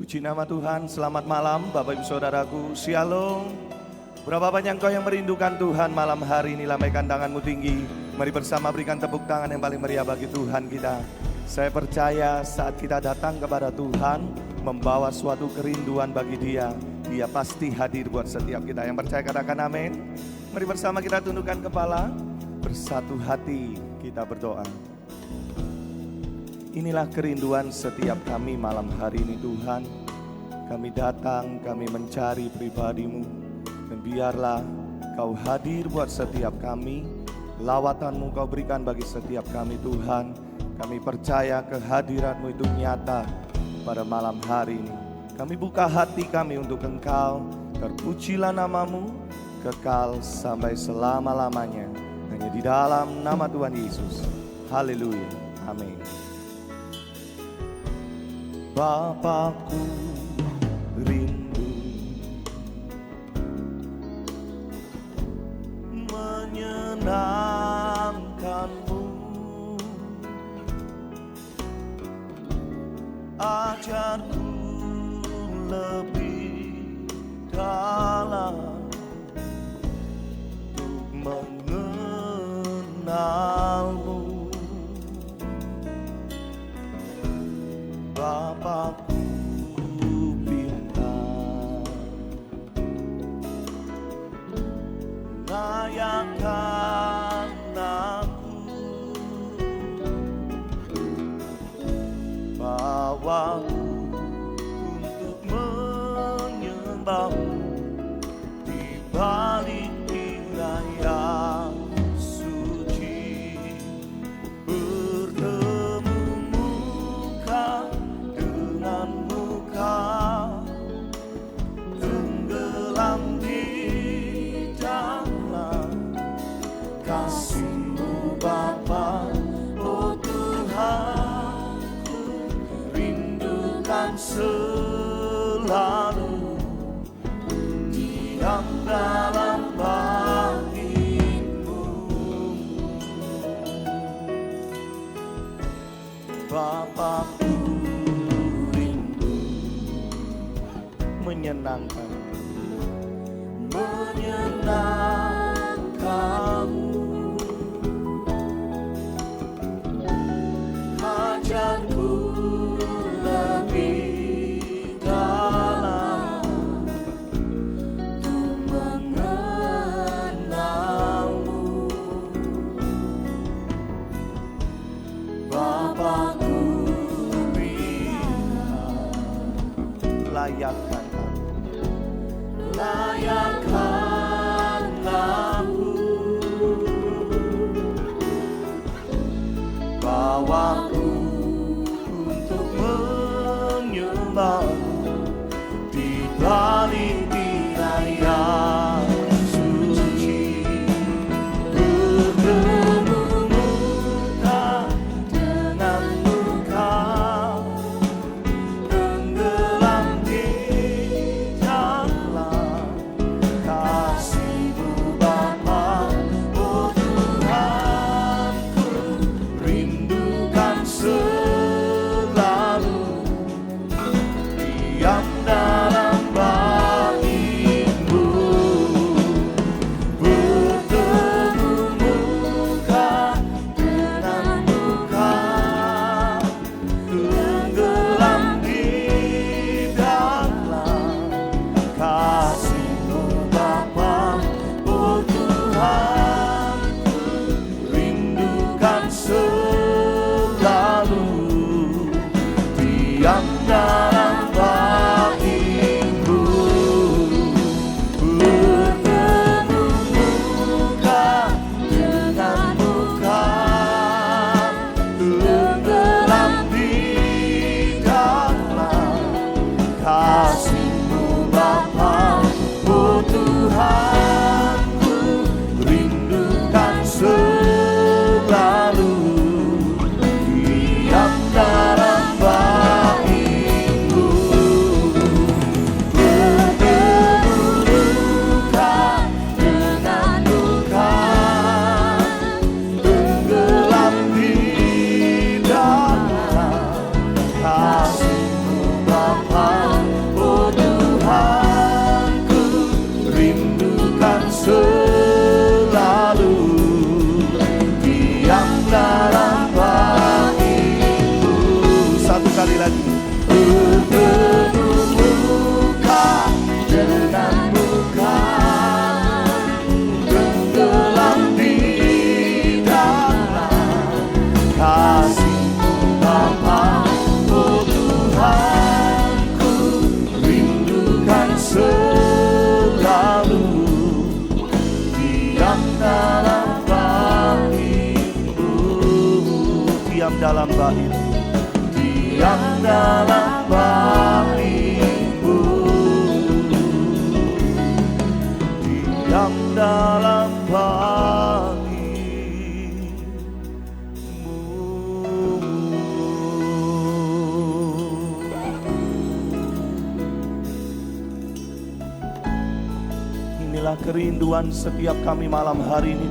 Puji nama Tuhan, selamat malam Bapak Ibu Saudaraku, Shalom. Berapa banyak engkau yang merindukan Tuhan malam hari ini, lambaikan tanganmu tinggi. Mari bersama berikan tepuk tangan yang paling meriah bagi Tuhan kita. Saya percaya saat kita datang kepada Tuhan, membawa suatu kerinduan bagi Dia, Dia pasti hadir buat setiap kita. Yang percaya katakan amin. Mari bersama kita tundukkan kepala, bersatu hati kita berdoa. Inilah kerinduan setiap kami malam hari ini Tuhan. Kami datang, kami mencari pribadi-Mu. Dan biarlah Kau hadir buat setiap kami. Lawatan-Mu Kau berikan bagi setiap kami Tuhan. Kami percaya kehadiran-Mu itu nyata pada malam hari ini. Kami buka hati kami untuk Engkau. Terpujilah nama-Mu, kekal sampai selama-lamanya. Hanya di dalam nama Tuhan Yesus. Haleluya. Amin. Bapakku rindu menyenangkan-Mu, ajarku lebih dalam untuk mengenal-Mu. Bapakku pintar, layakkan aku, bawaku untuk menyembah-Mu di balik tirai yang suci. Tenggelam di dalam kasih-Mu Bapa, oh Tuhan, ku rindukan selalu diam dalam bait-Mu. Bapakku rindu menyenangkan-Mu, ajarku lebih dalam untuk mengenal-Mu. Bapakku layakkan aku, bawaku untuk menyembah-Mu di balik tirai yang suci. Bertemu muka dengan muka, tenggelam di lain. Diam dalam bait-Mu, diam dalam bait-Mu. Inilah kerinduan setiap kami malam hari ini.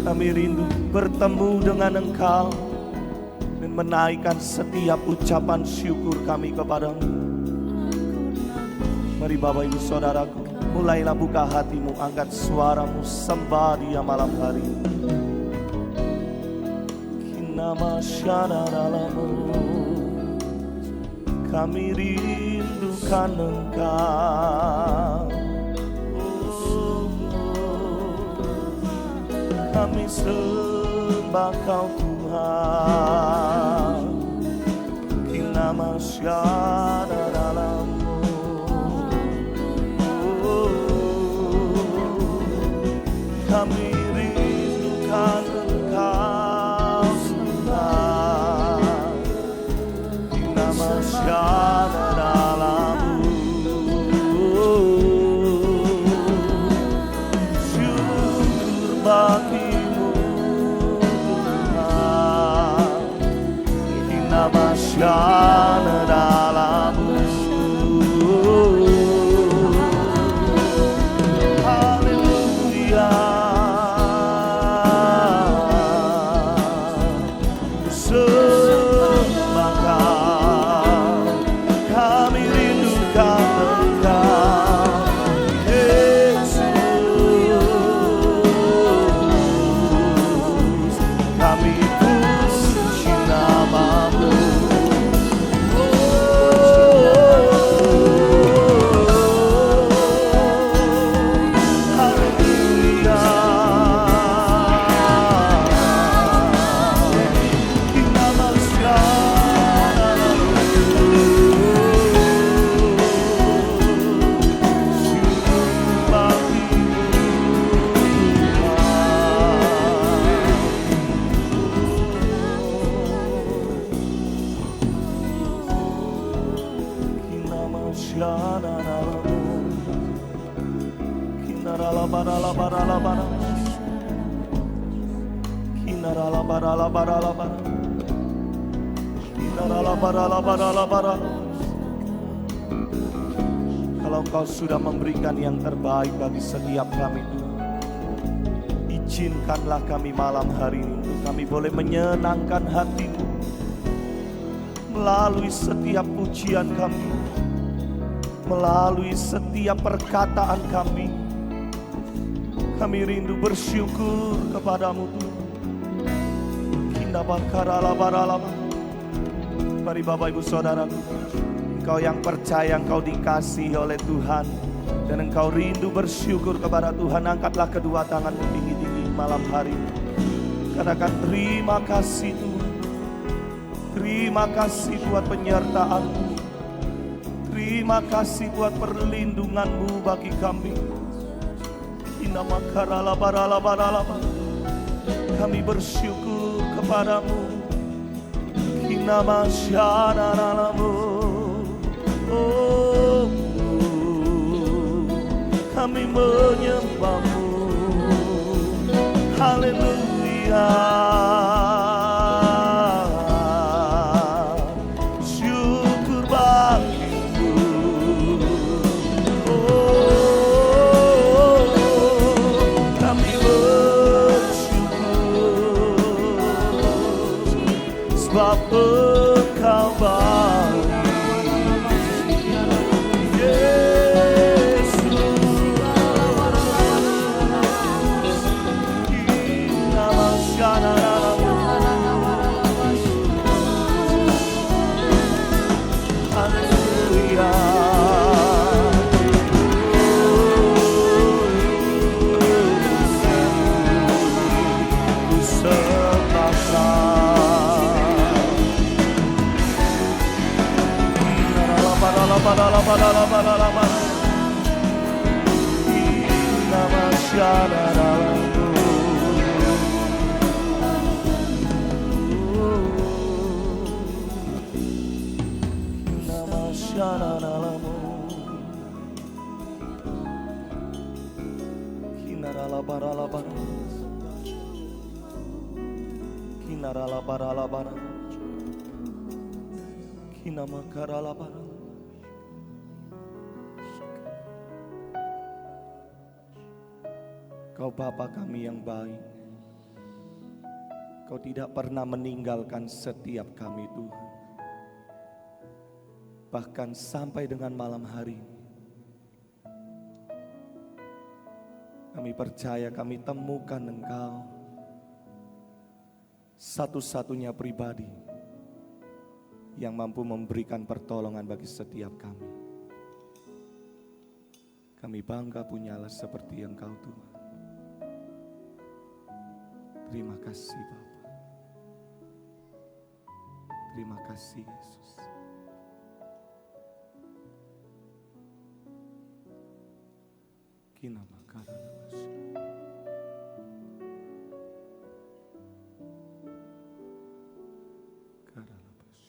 Kami rindu bertemu dengan Engkau dan menaikkan setiap ucapan syukur kami kepadamu. Mari Bapak Ibu Saudaraku, mulailah buka hatimu, angkat suaramu, sembah Dia malam hari ini. Kinama syadaramu, kami rindukan Engkau. Kami sembah Kau Tuhan, Kinama syadaramu. Kami rindukan Engkau Tuhan, Kinama syadaramu. Syukur bagi-Mu Tuhan, Kinama syadaramu. Haleluya. Sembah Kau, kami rindukan Engkau, Yesus. Kami puji nama-Mu. Haleluya. Kinama syadaramu. Syukur bagi-Mu Tuhan. Kinama syadaramu. Kinaralabaralabaralabara. Kinaralabaralabaralabara. Kinaralabaralabaralabara. Kalau Engkau sudah memberikan yang terbaik bagi setiap kami, Tuhan, izinkanlah kami malam hari ini untuk kami boleh menyenangkan hati-Mu melalui setiap pujian kami, melalui setiap perkataan kami. Kami rindu bersyukur kepadamu Tuhan. Kindabakaralabaralaba. Mari Bapak Ibu Saudaraku, Engkau yang percaya Engkau dikasihi oleh Tuhan dan Engkau rindu bersyukur kepada Tuhan, angkatlah kedua tanganmu tinggi-tinggi malam hari ini. Katakan terima kasih Tuhan. Terima kasih buat penyertaan-Mu. Terima kasih buat perlindungan-Mu bagi kami. Inamakaralabaralabaralaba. Kami bersyukur kepadamu. Kinama syadaramu. Oh, kami menyembah-Mu. Haleluya. Syukur bagi-Mu. Oh, kami bersyukur sebab Engkau baik. Kinarala barala bara. Kinama karala bara. Kau Bapa kami yang baik. Kau tidak pernah meninggalkan setiap kami Tuhan. Bahkan sampai dengan malam hari ini, kami percaya kami temukan Engkau, satu-satunya pribadi yang mampu memberikan pertolongan bagi setiap kami. Kami bangga punyalah seperti Engkau Tuhan. Terima kasih Bapa. Terima kasih Yesus. Kina makara namas. Kara namas.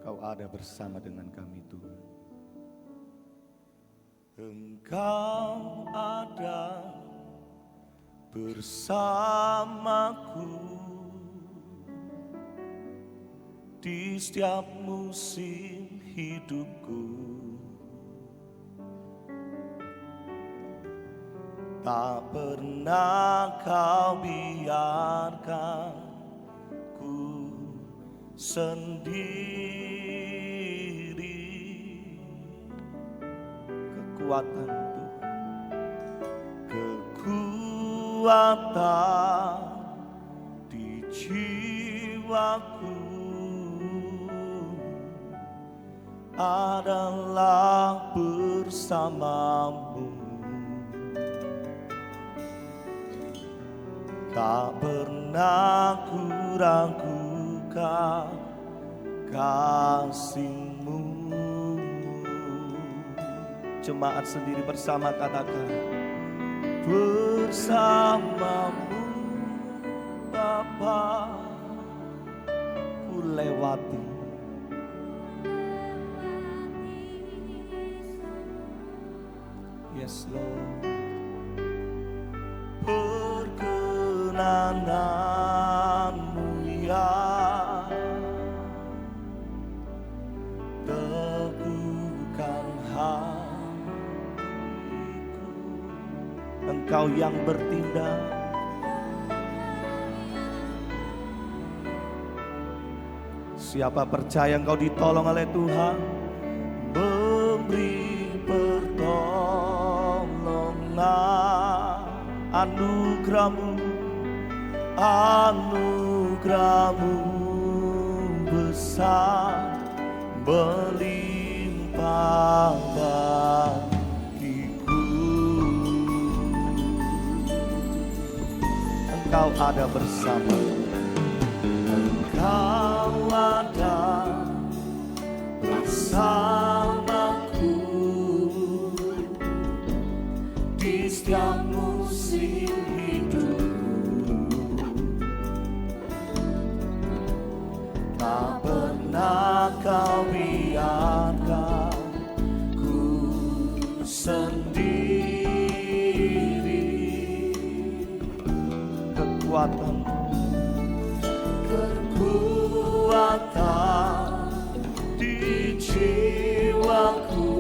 Kau ada bersama dengan kami Tuhan. Engkau ada bersamaku di setiap musim hidupku. Tak pernah kau biarkan ku sendiri. Kekuatan kekuatan di jiwaku adalah bersamamu. Tak pernah ku ragukan kasih-Mu. Jemaat sendiri bersama katakan, bersamamu Bapa ku lewati. Yes Lord. Perkenananmu ya teguhkan hatiku. Engkau yang bertindak, siapa percaya engkau ditolong oleh Tuhan, memberi pertolongan. Anugerah-Mu, anugerah-Mu besar melimpah bagiku. Engkau ada bersama, Engkau ada bersamaku di setiap musim hidupku. Tak pernah kau biarkan ku sendiri. Kekuatan di jiwaku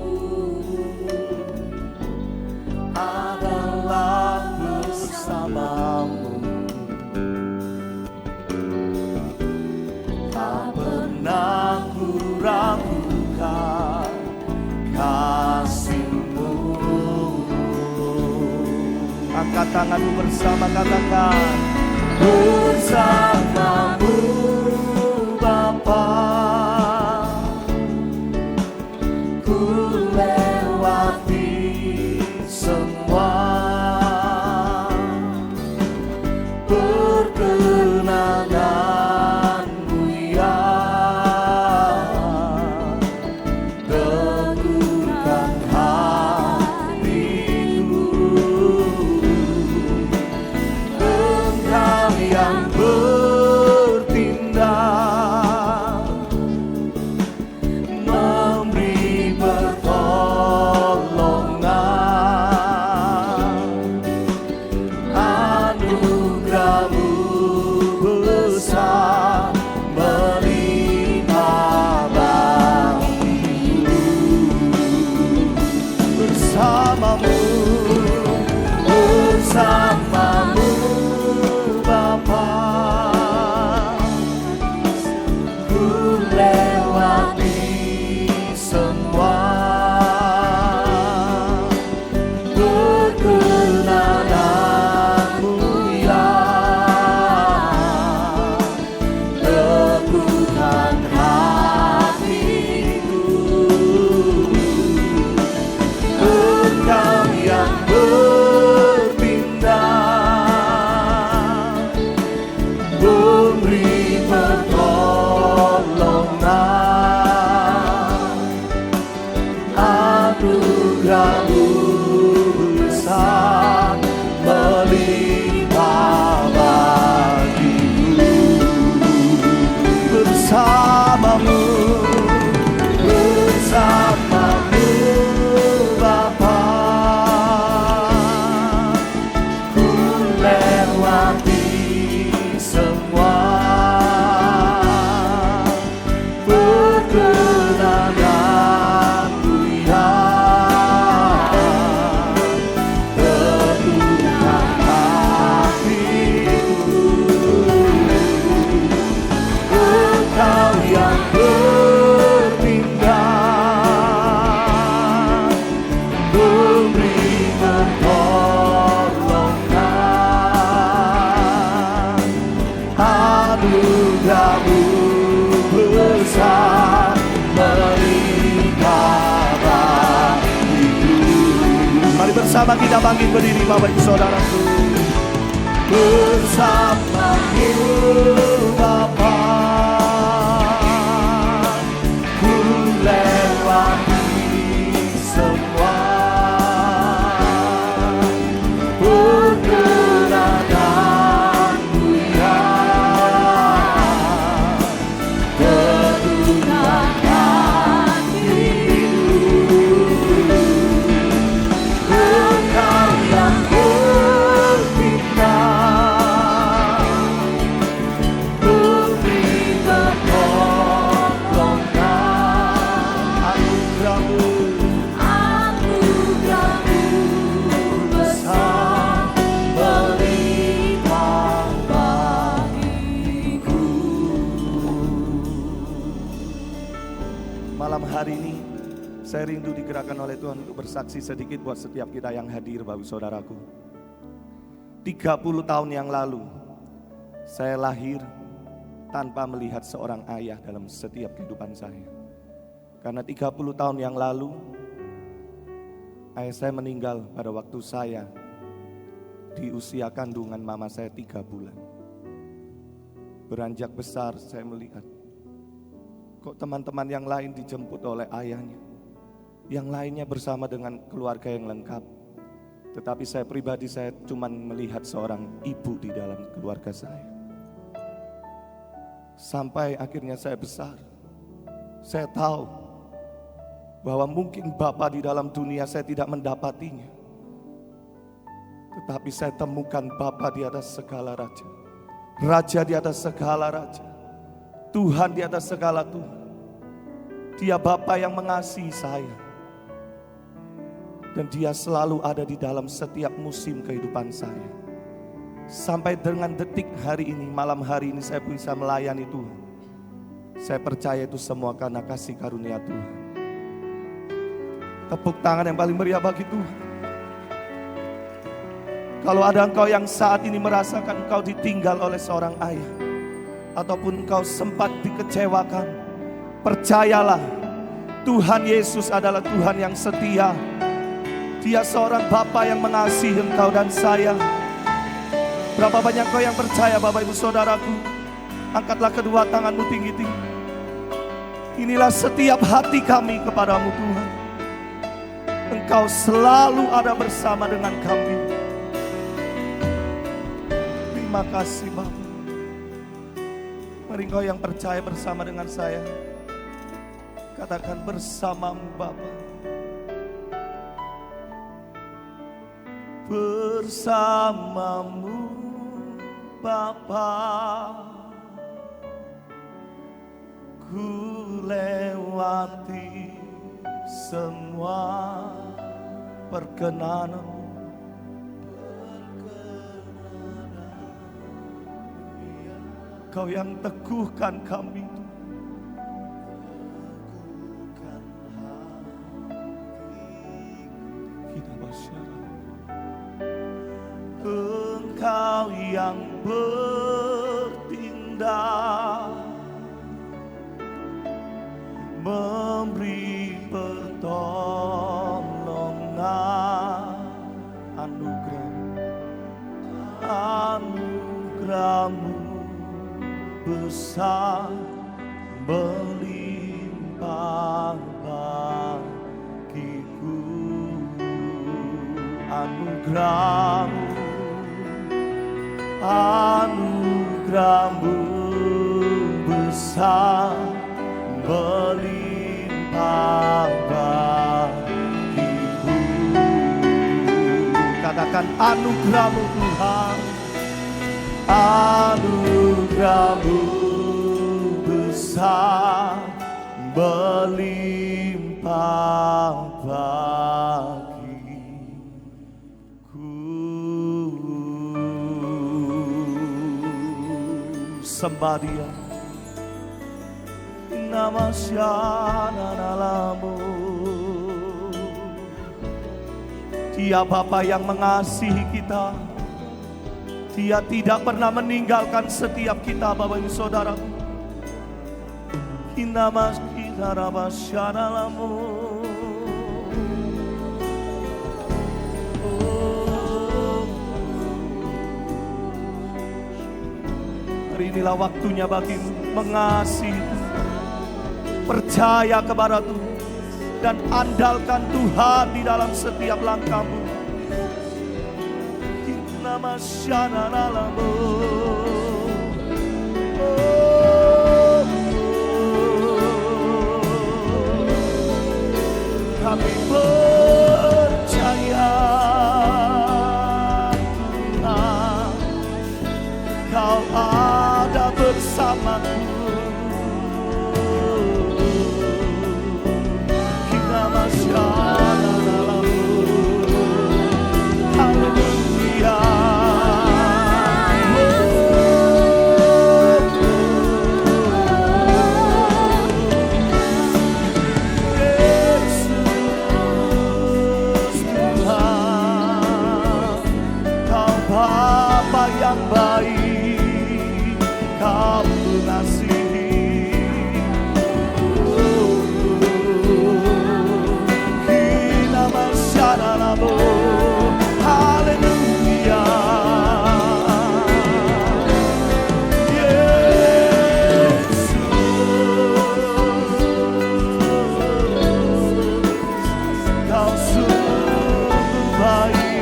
adalah bersamamu. Tak pernah ku ragukan kasih-Mu. Angkat tanganmu bersama, katakan, bersamamu Bapa ku lewati semua. Perkenananmu ya teguhkan hatiku. Engkau yang bertindak bersamamu, bersamamu Bapa. Ku lewati semua, perkenananmu ya, teguhkan hatiku. Engkau yang berpindah, memberi pertolongan, anugerah-Mu besar melimpah bagiku. Bersamamu, bersamamu Bapa. Ku lewati semua, perkenananmu ya, teguhkan hatiku. Engkau yang berpindah, memberi pertolongan, anugerah-Mu besar melimpah bagiku. Mari bersama kita bangkit berdiri Bapak Ibu Saudaraku. Bersamamu Bapa, ku lewati semua, perkenananmu ya, teguhkan hatiku. Engkau yang berpindah, memberi pertolongan, anugerah-Mu besar melimpah bagiku. Malam hari ini saya rindu digerakkan oleh Tuhan untuk bersaksi sedikit buat setiap kita yang hadir, Bapak Saudaraku. 30 tahun yang lalu saya lahir tanpa melihat seorang ayah dalam setiap kehidupan saya. Karena 30 tahun yang lalu ayah saya meninggal pada waktu saya di usia kandungan mama saya 3 bulan. Beranjak besar saya melihat kok teman-teman yang lain dijemput oleh ayahnya, yang lainnya bersama dengan keluarga yang lengkap. Tetapi saya pribadi, saya cuma melihat seorang ibu di dalam keluarga saya. Sampai akhirnya saya besar, saya tahu bahwa mungkin Bapa di dalam dunia saya tidak mendapatinya. Tetapi saya temukan Bapa di atas segala raja, Raja di atas segala raja, Tuhan di atas segala Tuhan. Dia Bapa yang mengasihi saya, dan Dia selalu ada di dalam setiap musim kehidupan saya. Sampai dengan detik hari ini, malam hari ini saya bisa melayani Tuhan. Saya percaya itu semua karena kasih karunia Tuhan. Tepuk tangan yang paling meriah bagi Tuhan. Kalau ada engkau yang saat ini merasakan engkau ditinggal oleh seorang ayah, ataupun engkau sempat dikecewakan, percayalah, Tuhan Yesus adalah Tuhan yang setia. Dia seorang Bapa yang mengasihi engkau dan saya. Berapa banyak kau yang percaya, Bapak Ibu Saudaraku? Angkatlah kedua tanganmu tinggi-tinggi. Inilah setiap hati kami kepadamu Tuhan. Engkau selalu ada bersama dengan kami. Terima kasih Bapa. Mari engkau yang percaya bersama dengan saya, katakan bersamamu Bapa. Bersamamu Bapa, ku lewati semua, perkenanan-Mu. Kau yang teguhkan kami, Engkau yang bertindak, memberi pertolongan, anugerah-Mu besar melimpah bagiku. Anugerah-Mu besar melimpah bagiku. Katakan anugerah-Mu Tuhan, anugerah-Mu besar melimpah bagiku. Sembah Dia, nama Namamu. Dia Bapa yang mengasihi kita. Dia tidak pernah meninggalkan setiap kita, Bapak Ibu Saudara. Nama Namamu. Hari inilah waktunya bagimu mengasihi, percaya kepada Tuhan, dan andalkan Tuhan di dalam setiap langkahmu. Nama Namamu. Kami percaya Tuhan, Kau ada bersamaku. Nama Namamu. Haleluya. Yang baik, Kau mengasihi. Nama Namamu. Haleluya. Yesus, Kau sungguh baik.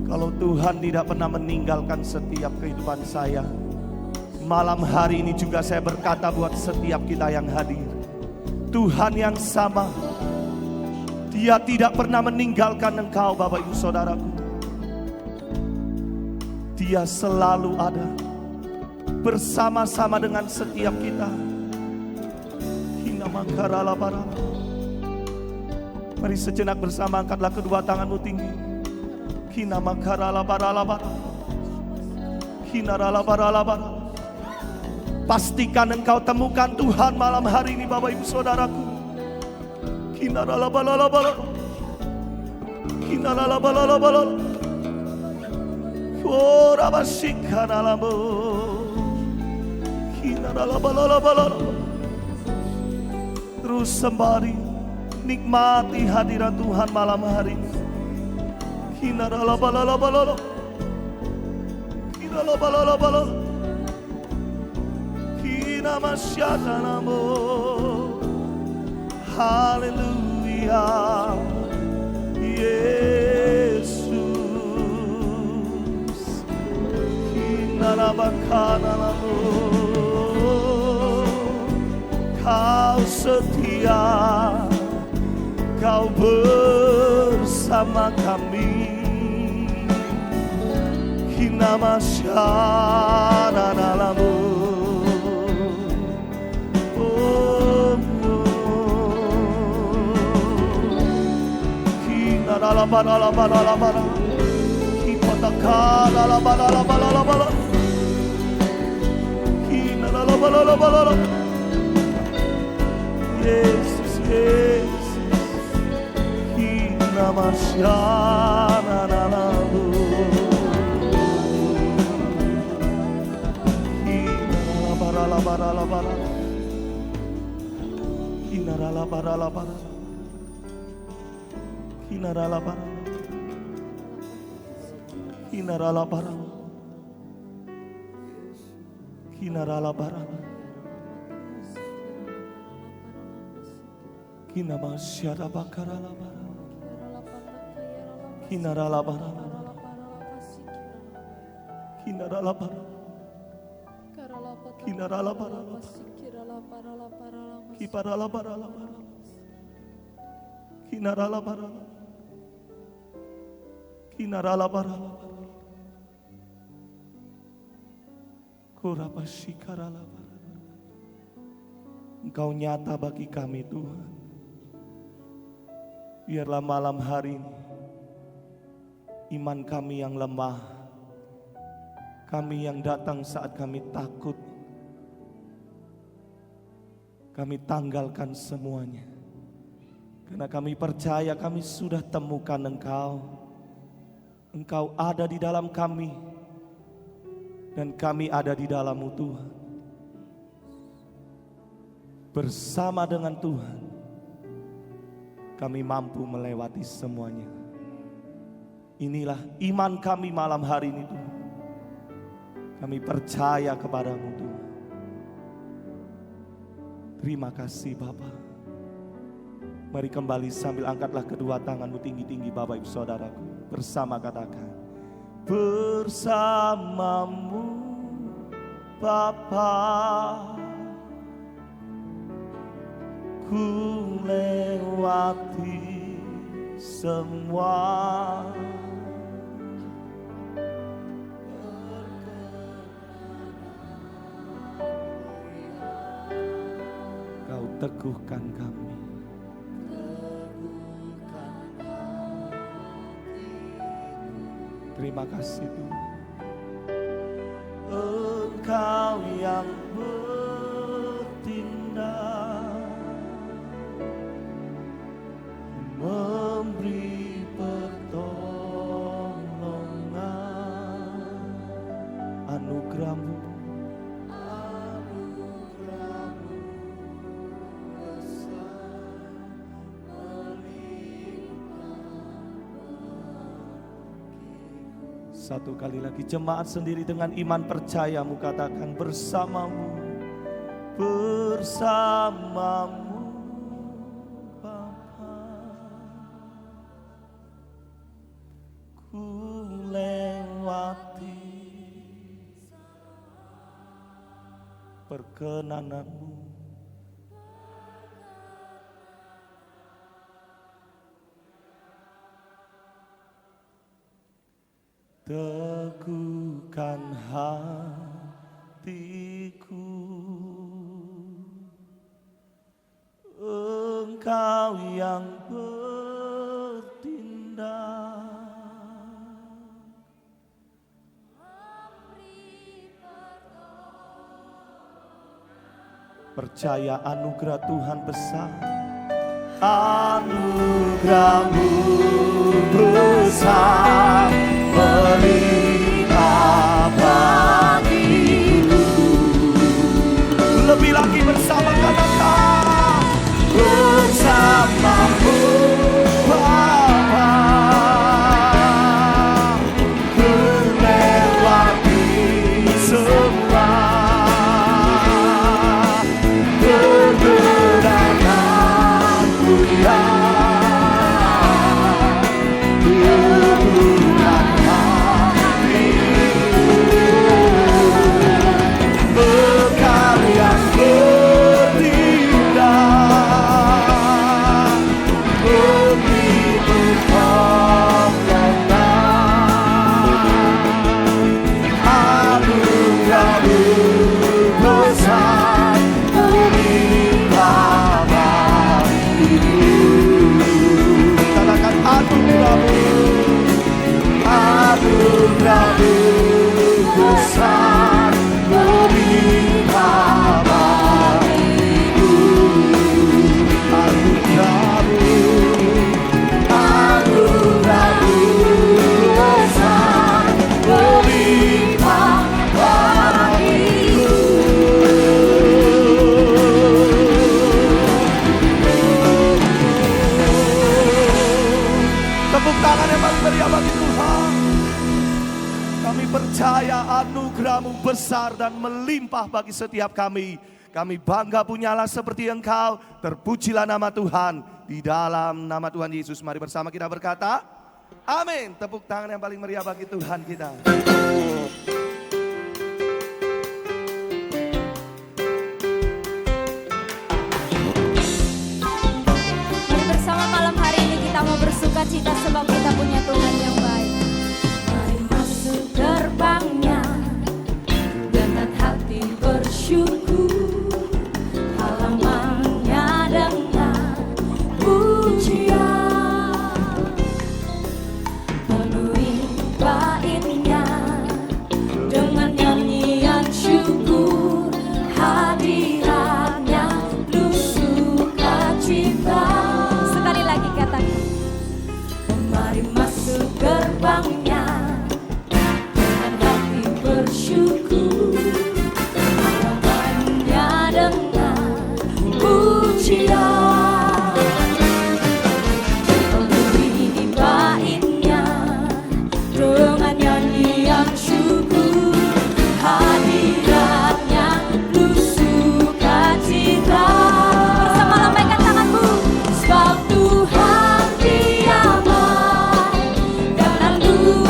Kalau Tuhan tidak pernah meninggalkan setiap kehidupan saya, malam hari ini juga saya berkata buat setiap kita yang hadir, Tuhan yang sama, Dia tidak pernah meninggalkan engkau, Bapak Ibu Saudaraku. Dia selalu ada bersama-sama dengan setiap kita. Mari sejenak bersama, angkatlah kedua tanganmu tinggi. Pastikan engkau temukan Tuhan malam hari ini Bapak Ibu Saudaraku. Terus sembari nikmati hadirat Tuhan malam hari ini. Haleluya, Yesus. Kau setia, Kau bersama kami. Kinamasyaralamu. Kinaralabaralabaralabara. Kipatakaralabaralabaralabara. Kinaralabaralabarala. Yesus, Yesus. Kinamasyaralamu. Kinaralabaralabara. Kinaralabaralabara. Kinaralabara. Kinaralabara. Kinaralabara. Kinamasyarabakaralabara. Kinaralabara. Kinaralabara. Kinaralabara. Kiparalabaralabara. Kinaralabara. Kinaralabaralabara. Kurabashikaralabara. Engkau nyata bagi kami Tuhan. Biarlah malam hari ini iman kami yang lemah, kami yang datang saat kami takut, kami tanggalkan semuanya. Karena kami percaya kami sudah temukan Engkau. Engkau ada di dalam kami dan kami ada di dalam-Mu Tuhan. Bersama dengan Tuhan kami mampu melewati semuanya. Inilah iman kami malam hari ini Tuhan. Kami percaya kepada-Mu Tuhan. Terima kasih Bapa. Mari kembali sambil angkatlah kedua tanganmu tinggi-tinggi Bapak Ibu Saudaraku. Bersama katakan, bersamamu Bapa, ku lewati semua. Kau teguhkan kami. Terima kasih Tuhan. Engkau yang bertindak, memberi pertolongan, anugerah-Mu satu kali lagi jemaat sendiri dengan iman percayamu katakan, bersamamu, bersamamu Bapa, ku lewati perkenanan-Mu. Teguhkan hatiku, Engkau yang bertindak, percaya anugerah Tuhan besar. Anugerah-Mu besar, melimpah bagiku. Lebih lagi bersama katakan, bersama-Mu Bapa, ku lewati semua. Anugerah-Mu besar, melimpah bagiku. Anugerah-Mu besar, melimpah bagiku. Tepuk tangan yang paling meriah bagi Tuhan. Kami percaya anugerah-Mu besar dan melimpah bagi setiap kami. Kami bangga punyalah seperti Engkau. Terpujilah nama Tuhan. Di dalam nama Tuhan Yesus, mari bersama kita berkata, amin. Tepuk tangan yang paling meriah bagi Tuhan kita. Mari bersama malam hari ini kita mau bersuka cita sebab kita punya Tuhan yang baik. Gerbangnya dengan hati bersyukur, halamannya dengan pujian, penuhi baitnya dengan nyanyian syukur, hadiratnya penuh sukacita. Sekali lagi katakan, mari masuk gerbangnya bersyukur, halamannya dengan pujian, penuhi baitnya dengan nyanyian syukur, hadiratnya penuh sukacita. Bersama lambaikan tanganmu, sebab Tuhan Dia baik dan anugerah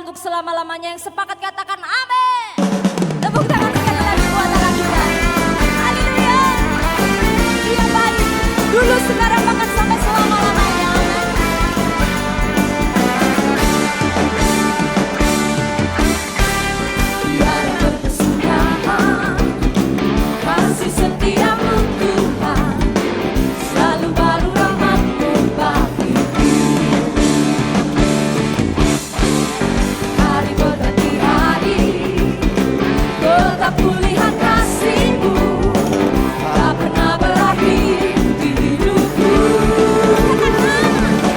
untuk selama-lamanya. Yang sepakat katakan amin. Tepuk tangan sekali lagi buat Allah kita. Haleluya. Dia baik dulu, sekarang, bahkan sampai selama-lamanya. Biar berkesudahan kasih setiamu Tuhan, selalu baru rahmat-Mu bagiku. Hari berganti hari, tetap kulihat kasih-Mu, tak pernah berakhir di hidupku.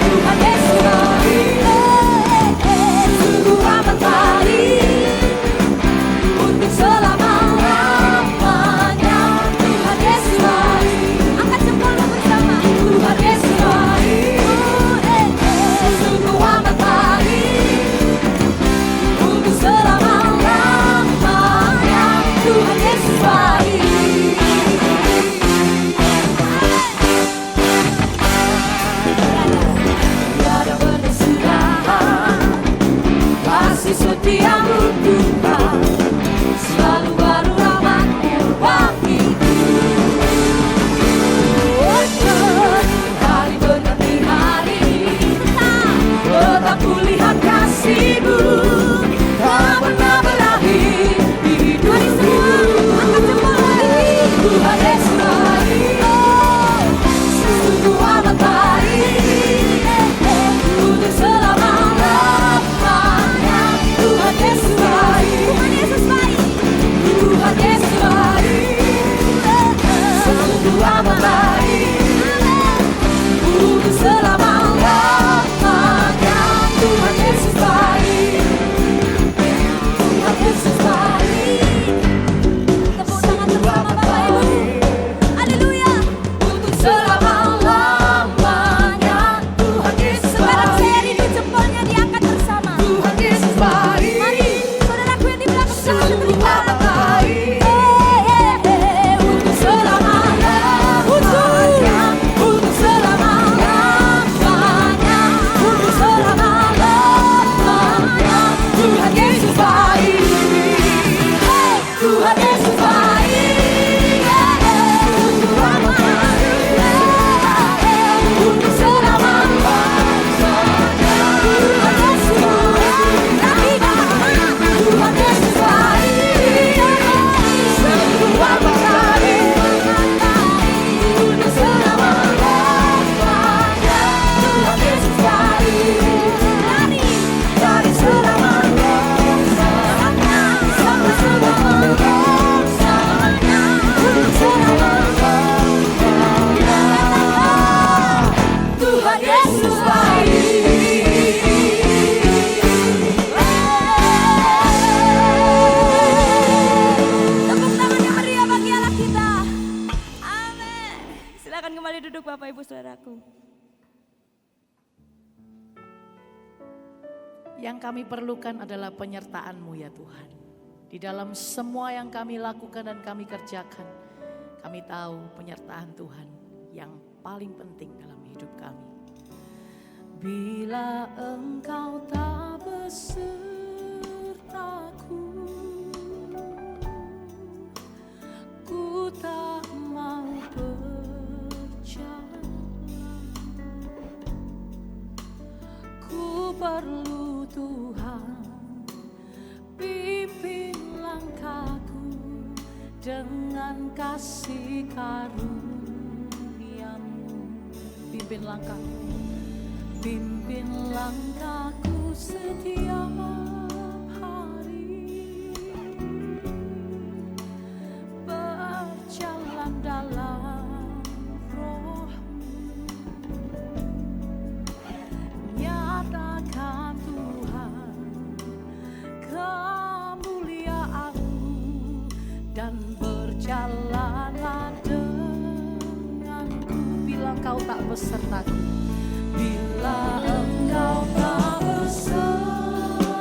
Tuhan Yesus baik, sungguh amat baik untuk selama-lamanya. Tuhan Yesus baik, angkat jempolmu bersama. Tuhan Yesus baik, sungguh amat baik untuk selama-lamanya. Tuhan Yesus baik. Tiada berkesudahan kasih setiamu Tuhan, selalu baru rahmat-Mu bagiku. Hari berganti hari, tetap kulihat kasih-Mu, tak pernah berakhir di hidupku. Tuhan Yesus baik, sungguh amat baik untuk selama-lamanya. Tuhan Yesus baik, Tuhan Yesus baik, sungguh amat baik untuk selama-lamanya. Tuhan Yesus baik, Tuhan Yesus baik. Tepuk tangan bersama Bapak Ibu. Haleluya. Untuk selama-lamanya. Tuhan Yesus baik. Sekarang saya rindu jempolnya diangkat bersama. Tuhan Yesus baik. Mari saudaraku yang di belakang sama seterima. Untuk selama-lamanya. Untuk selama-lamanya. Untuk selama-lamanya. Tuhan Yesus baik. Tuhan Yesus baik, sungguh amat baik untuk selama-lamanya. Tuhan Yesus baik, Tuhan Yesus baik, sungguh amat baik untuk selama-lamanya. Tuhan Yesus baik, dari selama-lamanya sampai selama-lamanya. Tuhan Yesus baik. Tepuk tangan yang meriah bagi Allah kita. Amin. Silakan kembali duduk Bapak Ibu Saudaraku. Yang kami perlukan adalah penyertaan-Mu ya Tuhan. Di dalam semua yang kami lakukan dan kami kerjakan, kami tahu penyertaan Tuhan yang paling penting dalam hidup kami. Bila Engkau tak besertaku, ku tak mau berjalan. Ku perlu Tuhan, pimpin langkahku dengan kasih karunia-Mu. Pimpin langkahku, pimpin langkahku setiap hari, berjalan dalam Roh-Mu. Nyatakan Tuhan kemuliaan-Mu dan berjalanlah denganku. Bila Engkau tak besertaku, bila Engkau tak besertaku,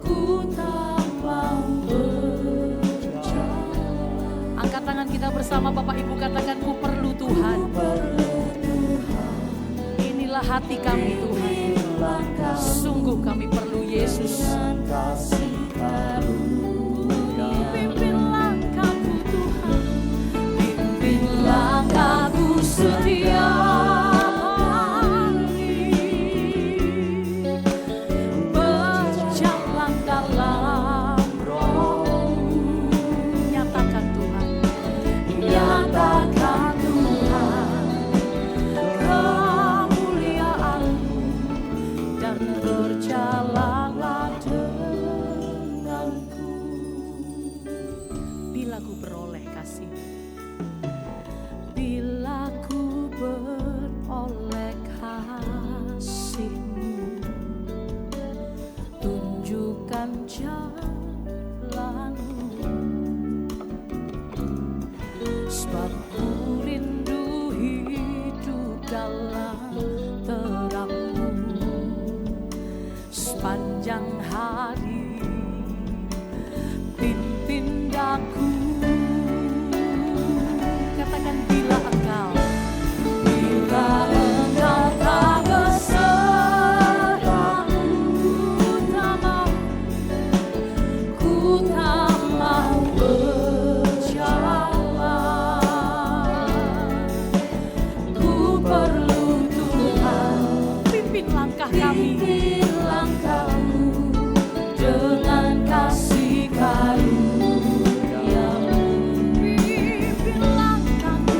ku tak mau berjalan. Angkat tangan kita bersama Bapak Ibu, katakan ku perlu Tuhan. Inilah hati kami Tuhan. Sungguh kami perlu Yesus. Pimpin langkahku Tuhan, pimpin langkahku setiap hari, berjalan dalam Roh-Mu. Nyatakan Tuhan, nyatakan Tuhan kemuliaan-Mu, dan berjalanlah denganku. Bila ku beroleh kasih, bila ku beroleh kasih-Mu, tunjukkan jalan-Mu, sebab ku rindu hidup dalam terang-Mu sepanjang hari. Pimpin daku, katakan bila Engkau tak berserah, ku tak mau berjalan. Ku perlu Tuhan, pimpin langkah kami, pimpin langkah-Mu dengan kasih karunia-Mu. Pimpin langkahku,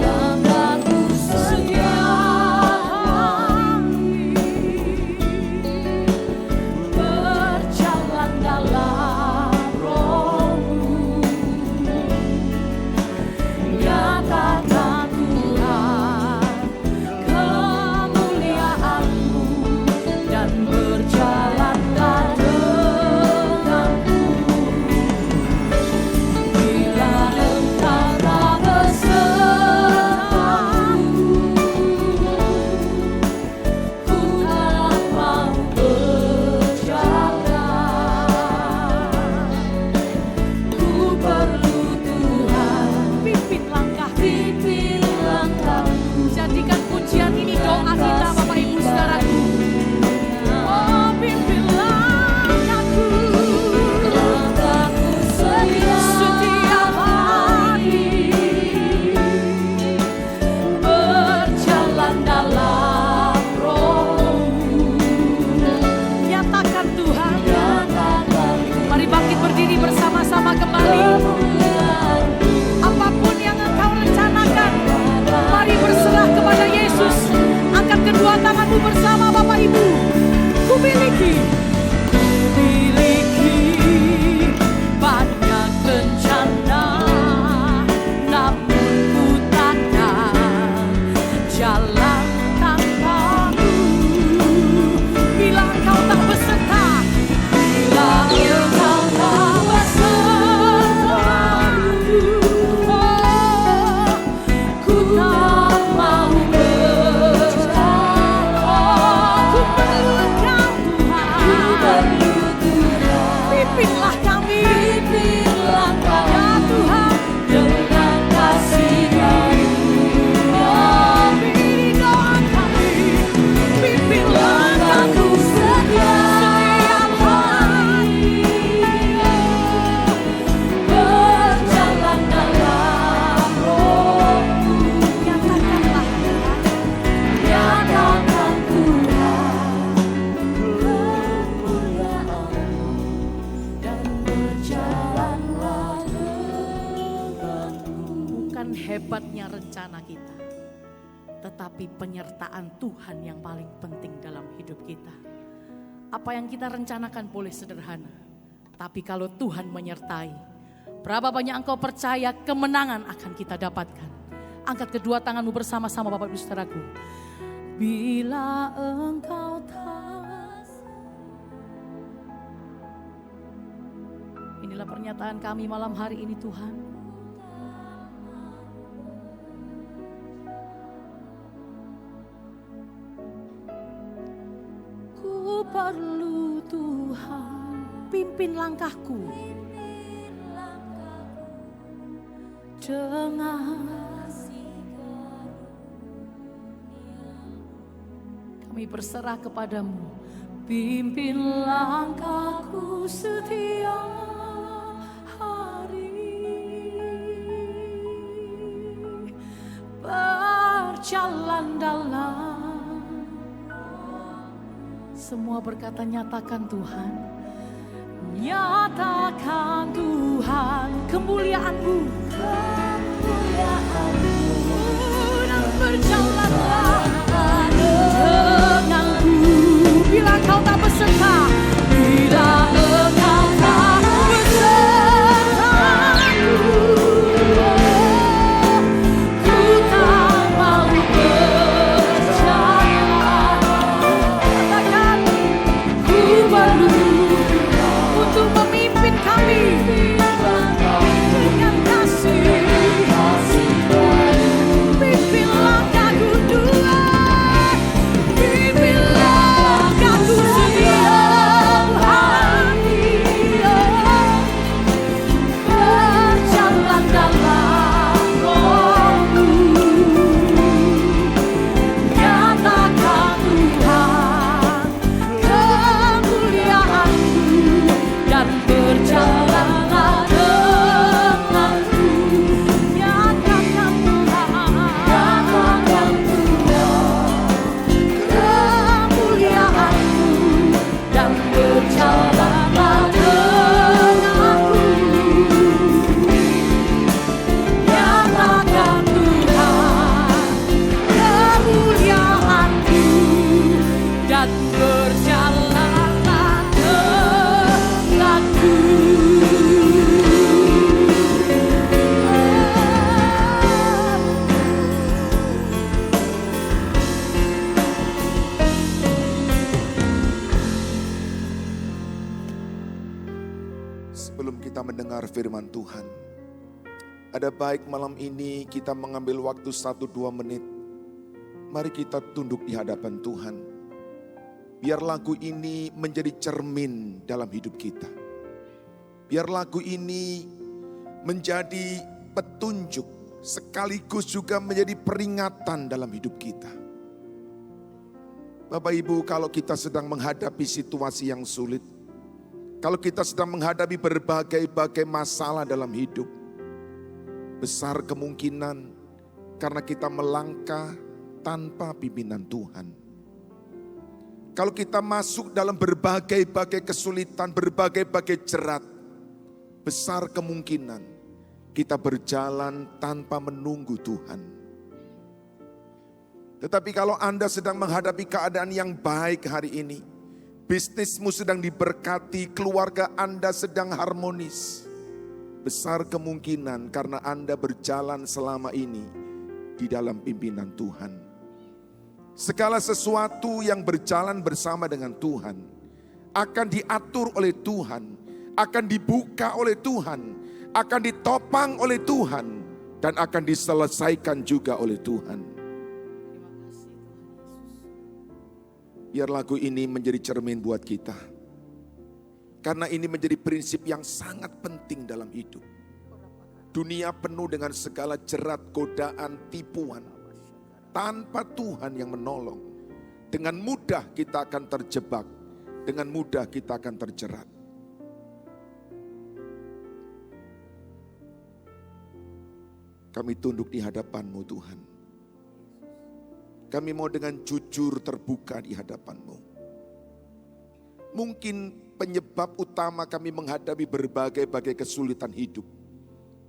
langkahku setiap hari, berjalan dalam Roh-Mu. Nyatakan Tuhan kemuliaan-Mu, dan berjalanlah denganku. Bila Engkau tak besertaku, ku tak mau berjalan. Ku perlu Tuhan, pimpin langkah, pimpin langkahku. Jadikan pujian ini doa kita Bapak Ibu Saudaraku. Oh, pimpin langkahku, langkahku setiap hari, berjalan dalam Roh-Mu. Nyatakan Tuhan, mari bangkit berdiri bersama-sama kembali. Apapun yang Engkau rencanakan, mari berserah kepada Yesus. Angkat kedua tanganmu bersama Bapak Ibu. Ku miliki banyak rencana, namun ku takkan jalan tanpa-Mu. Bila Engkau tak beserta, bila Engkau tak besertaku, oh, ku tak mau berjalan. Oh, ku perlu Engkau Tuhan, pimpinlah kami, pimpinlah kami, ya Tuhan, dengan kasih karunia. Oh, ini doa kami, pimpinlah aku setiap hari, berjalan dalam Roh-Mu. Nyatakanlah Tuhan, nyatakan Tuhan kemuliaan-Mu, dan berjalanlah denganku. Bukan hebatnya rencana kita, tetapi penyertaan Tuhan yang paling penting dalam hidup kita. Apa yang kita rencanakan boleh sederhana, tapi kalau Tuhan menyertai, berapa banyak engkau percaya kemenangan akan kita dapatkan. Angkat kedua tanganmu bersama-sama Bapak Ibu Saudaraku. Bila Engkau tak, inilah pernyataan kami malam hari ini Tuhan. Ku perlu Tuhan, pimpin langkahku dengan Kami berserah kepadamu. Pimpin langkahku setiap hari. Berjalan dalam. Semua berkata nyatakan Tuhan. Nyatakan Tuhan kemuliaan-Mu. Dan berjalanlah denganku. Bila Engkau tak beserta, bila Engkau tak besertaku, ku tak mau berjalan. Katakan, ku perlu untuk memimpin kami dengan kasih. Pimpin langkahku Tuhan, pimpin langkahku setiap hari. Berjalan dalam Roh-Mu, nyatakan Tuhan kemuliaan-Mu, dan berjalanlah denganku. Nyatakan Tuhan kemuliaan-Mu, dan berjalanlah denganku. Nyatakan Tuhan kemuliaan-Mu, dan berjalanlah denganku. Sebelum kita mendengar firman Tuhan, ada baik malam ini kita mengambil waktu 1-2 menit. Mari kita tunduk di hadapan Tuhan. Biar lagu ini menjadi cermin dalam hidup kita. Biar lagu ini menjadi petunjuk sekaligus juga menjadi peringatan dalam hidup kita. Bapak Ibu, kalau kita sedang menghadapi situasi yang sulit, kalau kita sedang menghadapi berbagai masalah dalam hidup, besar kemungkinan karena kita melangkah tanpa pimpinan Tuhan. Kalau kita masuk dalam berbagai kesulitan, berbagai jerat, besar kemungkinan kita berjalan tanpa menunggu Tuhan. Tetapi kalau Anda sedang menghadapi keadaan yang baik hari ini, bisnismu sedang diberkati, keluarga Anda sedang harmonis, besar kemungkinan karena Anda berjalan selama ini di dalam pimpinan Tuhan. Segala sesuatu yang berjalan bersama dengan Tuhan akan diatur oleh Tuhan, akan dibuka oleh Tuhan, akan ditopang oleh Tuhan, dan akan diselesaikan juga oleh Tuhan. Biar lagu ini menjadi cermin buat kita. Karena ini menjadi prinsip yang sangat penting dalam hidup. Dunia penuh dengan segala jerat, godaan, tipuan. Tanpa Tuhan yang menolong, dengan mudah kita akan terjebak, dengan mudah kita akan terjerat. Kami tunduk di hadapan-Mu Tuhan. Kami mau dengan jujur terbuka di hadapan-Mu. Mungkin penyebab utama kami menghadapi berbagai kesulitan hidup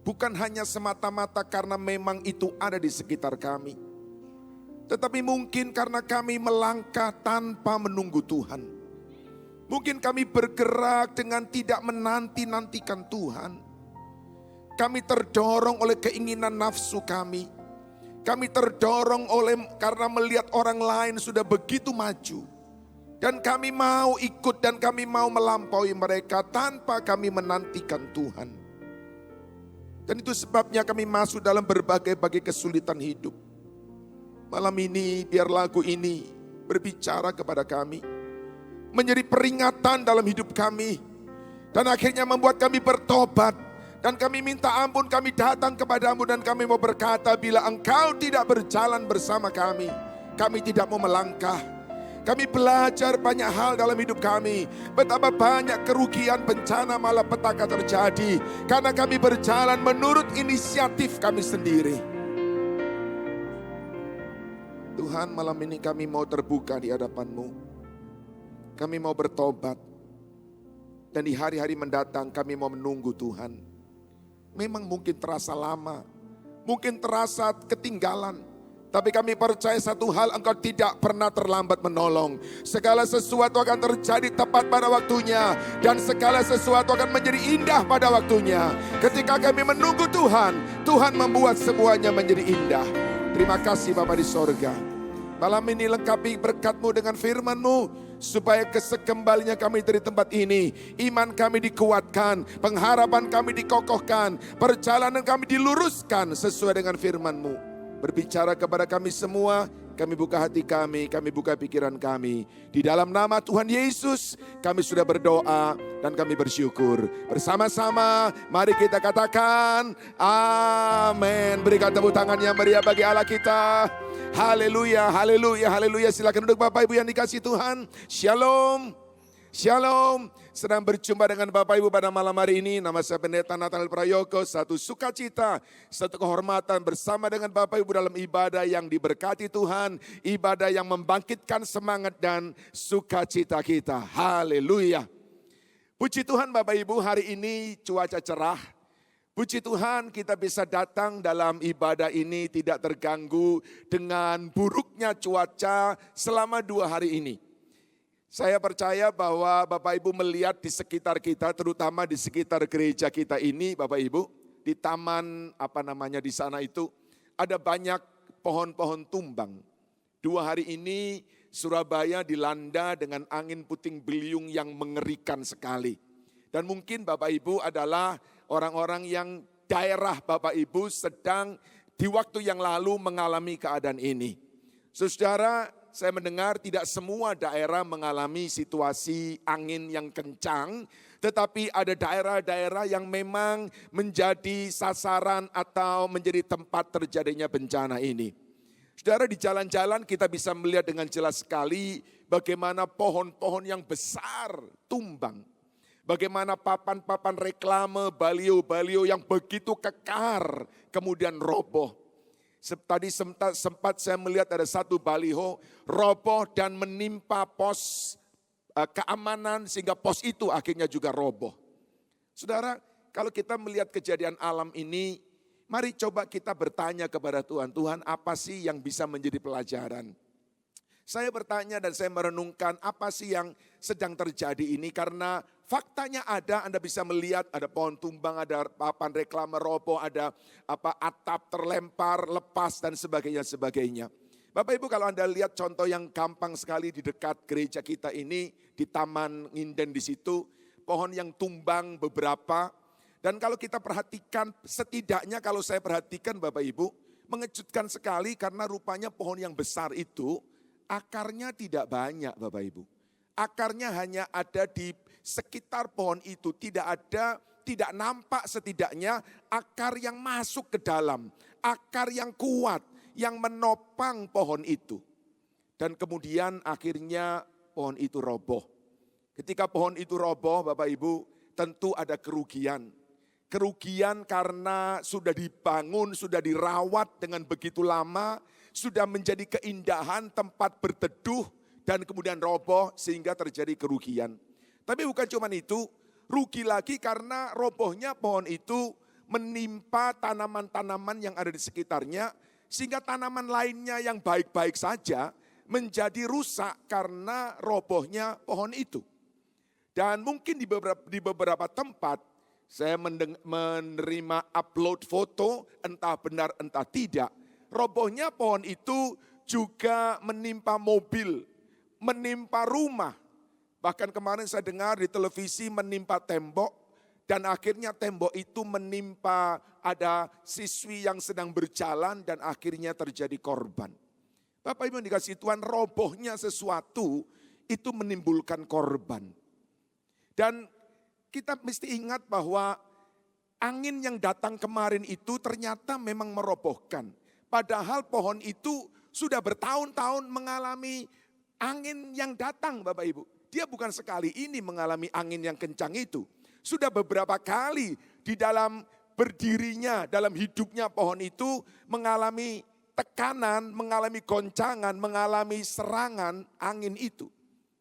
bukan hanya semata-mata karena memang itu ada di sekitar kami, tetapi mungkin karena kami melangkah tanpa menunggu Tuhan. Mungkin kami bergerak dengan tidak menanti-nantikan Tuhan. Kami terdorong oleh keinginan nafsu kami. Kami terdorong karena melihat orang lain sudah begitu maju. Dan kami mau ikut dan kami mau melampaui mereka tanpa kami menantikan Tuhan. Dan itu sebabnya kami masuk dalam berbagai kesulitan hidup. Malam ini biar lagu ini berbicara kepada kami, menjadi peringatan dalam hidup kami, dan akhirnya membuat kami bertobat, dan kami minta ampun. Kami datang kepadamu dan kami mau berkata, bila Engkau tidak berjalan bersama kami tidak mau melangkah. Kami belajar banyak hal dalam hidup kami. Betapa banyak kerugian, bencana, malapetaka terjadi. Karena kami berjalan menurut inisiatif kami sendiri. Tuhan, malam ini kami mau terbuka di hadapan-Mu. Kami mau bertobat. Dan di hari-hari mendatang kami mau menunggu Tuhan. Memang mungkin terasa lama. Mungkin terasa ketinggalan. Tapi kami percaya satu hal, Engkau tidak pernah terlambat menolong. Segala sesuatu akan terjadi tepat pada waktunya. Dan segala sesuatu akan menjadi indah pada waktunya. Ketika kami menunggu Tuhan, Tuhan membuat semuanya menjadi indah. Terima kasih Bapa di sorga. Malam ini lengkapi berkat-Mu dengan firman-Mu. Supaya kesekembalinya kami dari tempat ini, iman kami dikuatkan, pengharapan kami dikokohkan, perjalanan kami diluruskan sesuai dengan firman-Mu. Berbicara kepada kami semua, kami buka hati kami buka pikiran kami. Di dalam nama Tuhan Yesus, kami sudah berdoa dan kami bersyukur. Bersama-sama, mari kita katakan, amin. Berikan tepuk tangan yang meriah bagi Allah kita. Haleluya, haleluya, haleluya. Silakan duduk Bapak Ibu yang dikasihi Tuhan. Shalom, shalom. Sedang berjumpa dengan Bapak Ibu pada malam hari ini. Nama saya Pendeta Nathanael Prayoko. Satu sukacita, satu kehormatan bersama dengan Bapak Ibu dalam ibadah yang diberkati Tuhan. Ibadah yang membangkitkan semangat dan sukacita kita. Haleluya. Puji Tuhan Bapak Ibu, hari ini cuaca cerah. Puji Tuhan kita bisa datang dalam ibadah ini tidak terganggu dengan buruknya cuaca selama 2 hari ini. Saya percaya bahwa Bapak Ibu melihat di sekitar kita, terutama di sekitar gereja kita ini, Bapak Ibu, di taman di sana itu ada banyak pohon-pohon tumbang. 2 hari ini Surabaya dilanda dengan angin puting beliung yang mengerikan sekali. Dan mungkin Bapak Ibu adalah orang-orang yang daerah Bapak Ibu sedang di waktu yang lalu mengalami keadaan ini. Saudara, saya mendengar tidak semua daerah mengalami situasi angin yang kencang, tetapi ada daerah-daerah yang memang menjadi sasaran atau menjadi tempat terjadinya bencana ini. Saudara, di jalan-jalan kita bisa melihat dengan jelas sekali bagaimana pohon-pohon yang besar tumbang. Bagaimana papan-papan reklame, balio-balio yang begitu kekar kemudian roboh. Tadi sempat saya melihat ada satu baliho roboh dan menimpa pos keamanan sehingga pos itu akhirnya juga roboh. Saudara, kalau kita melihat kejadian alam ini, mari coba kita bertanya kepada Tuhan, Tuhan apa sih yang bisa menjadi pelajaran? Saya bertanya dan saya merenungkan apa sih yang sedang terjadi ini karena faktanya ada, Anda bisa melihat ada pohon tumbang, ada papan reklame roboh, ada atap terlempar, lepas dan sebagainya. Bapak Ibu kalau Anda lihat contoh yang gampang sekali di dekat gereja kita ini, di Taman Nginden di situ, pohon yang tumbang beberapa. Dan kalau kita perhatikan, setidaknya kalau saya perhatikan Bapak Ibu, mengejutkan sekali karena rupanya pohon yang besar itu, akarnya tidak banyak Bapak Ibu. Akarnya hanya ada di sekitar pohon itu, tidak nampak setidaknya akar yang masuk ke dalam, akar yang kuat, yang menopang pohon itu. Dan kemudian akhirnya pohon itu roboh. Ketika pohon itu roboh Bapak Ibu, tentu ada kerugian. Kerugian karena sudah dibangun, sudah dirawat dengan begitu lama, sudah menjadi keindahan tempat berteduh dan kemudian roboh sehingga terjadi kerugian. Tapi bukan cuma itu, rugi lagi karena robohnya pohon itu menimpa tanaman-tanaman yang ada di sekitarnya sehingga tanaman lainnya yang baik-baik saja menjadi rusak karena robohnya pohon itu. Dan mungkin di beberapa tempat saya menerima upload foto entah benar entah tidak. Robohnya pohon itu juga menimpa mobil, menimpa rumah. Bahkan kemarin saya dengar di televisi menimpa tembok dan akhirnya tembok itu menimpa ada siswi yang sedang berjalan dan akhirnya terjadi korban. Bapak Ibu yang dikasihi Tuhan, robohnya sesuatu itu menimbulkan korban. Dan kita mesti ingat bahwa angin yang datang kemarin itu ternyata memang merobohkan. Padahal pohon itu sudah bertahun-tahun mengalami angin yang datang Bapak Ibu. Dia bukan sekali ini mengalami angin yang kencang itu. Sudah beberapa kali di dalam berdirinya, dalam hidupnya pohon itu mengalami tekanan, mengalami goncangan, mengalami serangan angin itu.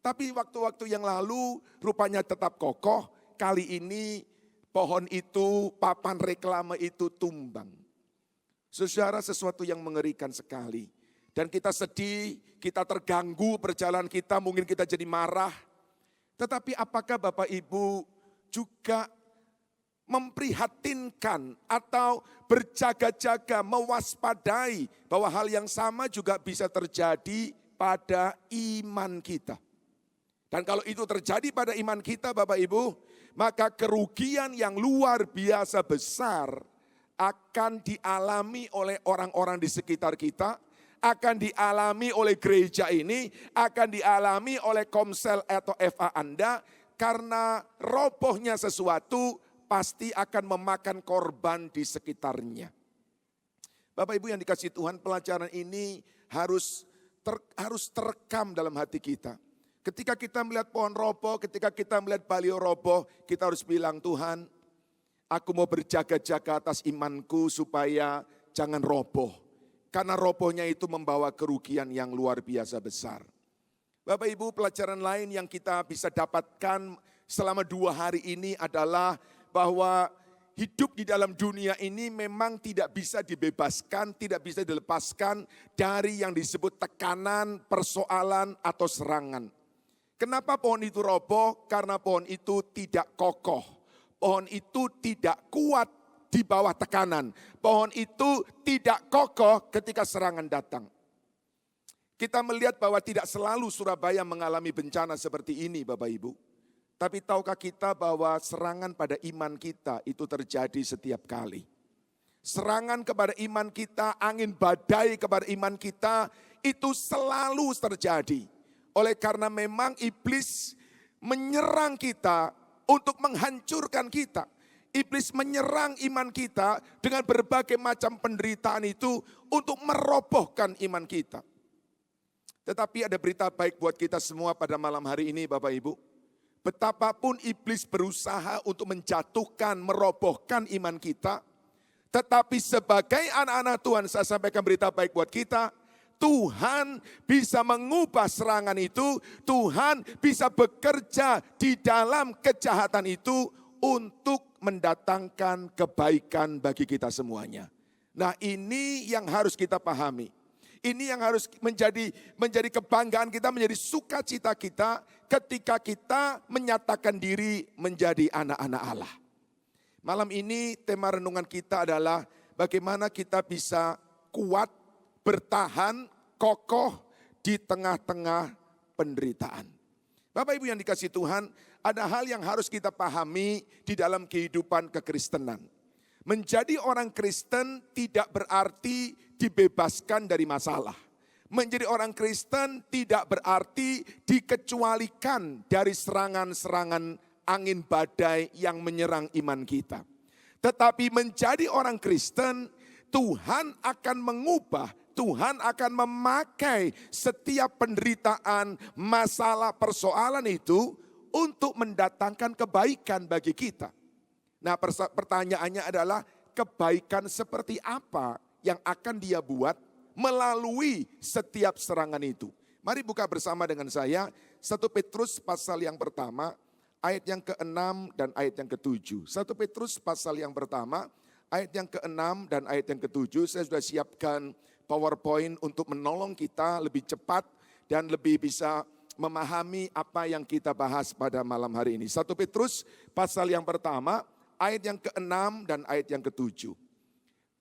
Tapi waktu-waktu yang lalu rupanya tetap kokoh. Kali ini pohon itu, papan reklame itu tumbang. Saudara, sesuatu yang mengerikan sekali. Dan kita sedih, kita terganggu perjalanan kita, mungkin kita jadi marah. Tetapi apakah Bapak Ibu juga memprihatinkan atau berjaga-jaga, mewaspadai bahwa hal yang sama juga bisa terjadi pada iman kita. Dan kalau itu terjadi pada iman kita Bapak Ibu, maka kerugian yang luar biasa besar akan dialami oleh orang-orang di sekitar kita, akan dialami oleh gereja ini, akan dialami oleh Komsel atau FA Anda, karena robohnya sesuatu pasti akan memakan korban di sekitarnya. Bapak Ibu yang dikasihi Tuhan, pelajaran ini harus terekam dalam hati kita. Ketika kita melihat pohon roboh, ketika kita melihat baliho roboh, kita harus bilang, Tuhan, aku mau berjaga-jaga atas imanku supaya jangan roboh. Karena robohnya itu membawa kerugian yang luar biasa besar. Bapak Ibu, pelajaran lain yang kita bisa dapatkan selama 2 hari ini adalah bahwa hidup di dalam dunia ini memang tidak bisa dibebaskan, tidak bisa dilepaskan dari yang disebut tekanan, persoalan, atau serangan. Kenapa pohon itu roboh? Karena pohon itu tidak kokoh. Pohon itu tidak kuat di bawah tekanan. Pohon itu tidak kokoh ketika serangan datang. Kita melihat bahwa tidak selalu Surabaya mengalami bencana seperti ini Bapak Ibu. Tapi tahukah kita bahwa serangan pada iman kita itu terjadi setiap kali. Serangan kepada iman kita, angin badai kepada iman kita itu selalu terjadi. Oleh karena memang iblis menyerang kita untuk menghancurkan kita. Iblis menyerang iman kita dengan berbagai macam penderitaan itu untuk merobohkan iman kita. Tetapi ada berita baik buat kita semua pada malam hari ini Bapak Ibu. Betapapun iblis berusaha untuk menjatuhkan, merobohkan iman kita. Tetapi sebagai anak-anak Tuhan saya sampaikan berita baik buat kita. Tuhan bisa mengubah serangan itu. Tuhan bisa bekerja di dalam kejahatan itu untuk mendatangkan kebaikan bagi kita semuanya. Nah, ini yang harus kita pahami. Ini yang harus menjadi kebanggaan kita, menjadi sukacita kita ketika kita menyatakan diri menjadi anak-anak Allah. Malam ini tema renungan kita adalah bagaimana kita bisa kuat, bertahan, kokoh di tengah-tengah penderitaan. Bapak Ibu yang dikasihi Tuhan, ada hal yang harus kita pahami di dalam kehidupan kekristenan. Menjadi orang Kristen tidak berarti dibebaskan dari masalah. Menjadi orang Kristen tidak berarti dikecualikan dari serangan-serangan angin badai yang menyerang iman kita. Tetapi menjadi orang Kristen, Tuhan akan mengubah, Tuhan akan memakai setiap penderitaan, masalah, persoalan itu untuk mendatangkan kebaikan bagi kita. Nah, pertanyaannya adalah kebaikan seperti apa yang akan dia buat melalui setiap serangan itu. Mari buka bersama dengan saya 1 Petrus pasal yang pertama ayat yang ke-6 dan ayat yang ke-7. 1 Petrus pasal yang pertama ayat yang ke-6 dan ayat yang ke-7. Saya sudah siapkan PowerPoint untuk menolong kita lebih cepat dan lebih bisa memahami apa yang kita bahas pada malam hari ini. 1 Petrus pasal yang pertama ayat yang ke-6 dan ayat yang ke-7.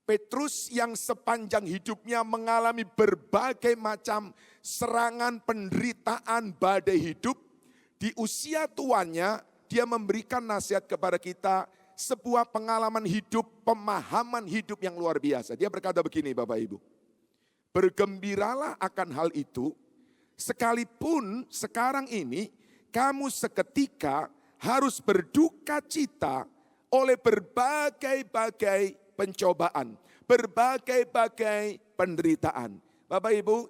Petrus yang sepanjang hidupnya mengalami berbagai macam serangan, penderitaan, badai hidup. Di usia tuanya dia memberikan nasihat kepada kita sebuah pengalaman hidup, pemahaman hidup yang luar biasa. Dia berkata begini Bapak Ibu. Bergembiralah akan hal itu, sekalipun sekarang ini kamu seketika harus berduka cita oleh berbagai-bagai pencobaan, berbagai-bagai penderitaan. Bapak Ibu,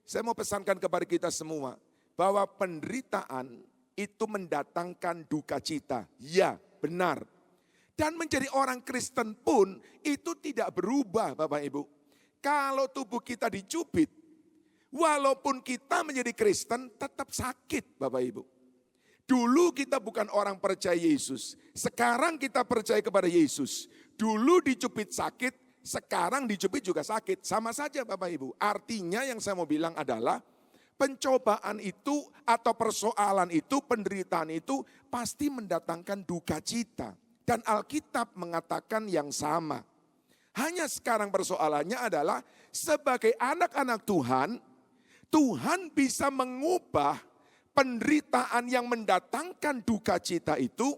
saya mau pesankan kepada kita semua, bahwa penderitaan itu mendatangkan duka cita. Ya, benar. Dan menjadi orang Kristen pun itu tidak berubah Bapak Ibu. Kalau tubuh kita dicubit, walaupun kita menjadi Kristen tetap sakit Bapak Ibu. Dulu kita bukan orang percaya Yesus, sekarang kita percaya kepada Yesus. Dulu dicubit sakit, sekarang dicubit juga sakit. Sama saja Bapak Ibu. Artinya yang saya mau bilang adalah pencobaan itu atau persoalan itu, penderitaan itu pasti mendatangkan duka cita. Dan Alkitab mengatakan yang sama. Hanya sekarang persoalannya adalah sebagai anak-anak Tuhan, Tuhan bisa mengubah penderitaan yang mendatangkan duka cita itu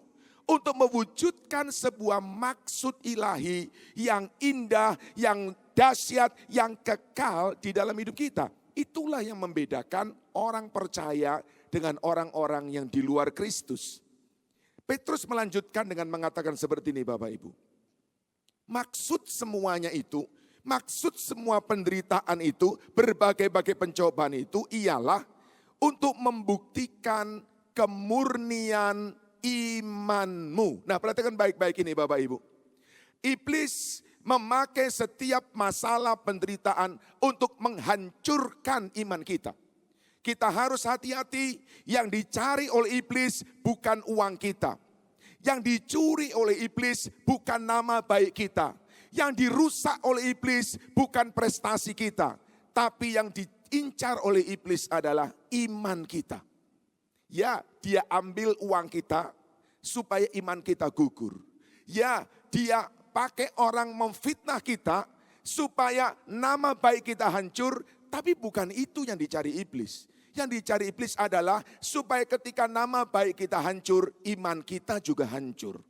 untuk mewujudkan sebuah maksud ilahi yang indah, yang dahsyat, yang kekal di dalam hidup kita. Itulah yang membedakan orang percaya dengan orang-orang yang di luar Kristus. Petrus melanjutkan dengan mengatakan seperti ini Bapak Ibu. Maksud semuanya itu, maksud semua penderitaan itu, berbagai-bagai pencobaan itu ialah untuk membuktikan kemurnian imanmu. Nah perhatikan baik-baik ini Bapak Ibu. Iblis memakai setiap masalah penderitaan untuk menghancurkan iman kita. Kita harus hati-hati, yang dicari oleh iblis bukan uang kita. Yang dicuri oleh iblis bukan nama baik kita. Yang dirusak oleh iblis bukan prestasi kita. Tapi yang diincar oleh iblis adalah iman kita. Ya, dia ambil uang kita supaya iman kita gugur. Ya, dia pakai orang memfitnah kita supaya nama baik kita hancur. Tapi bukan itu yang dicari iblis. Yang dicari iblis adalah supaya ketika nama baik kita hancur, iman kita juga hancur.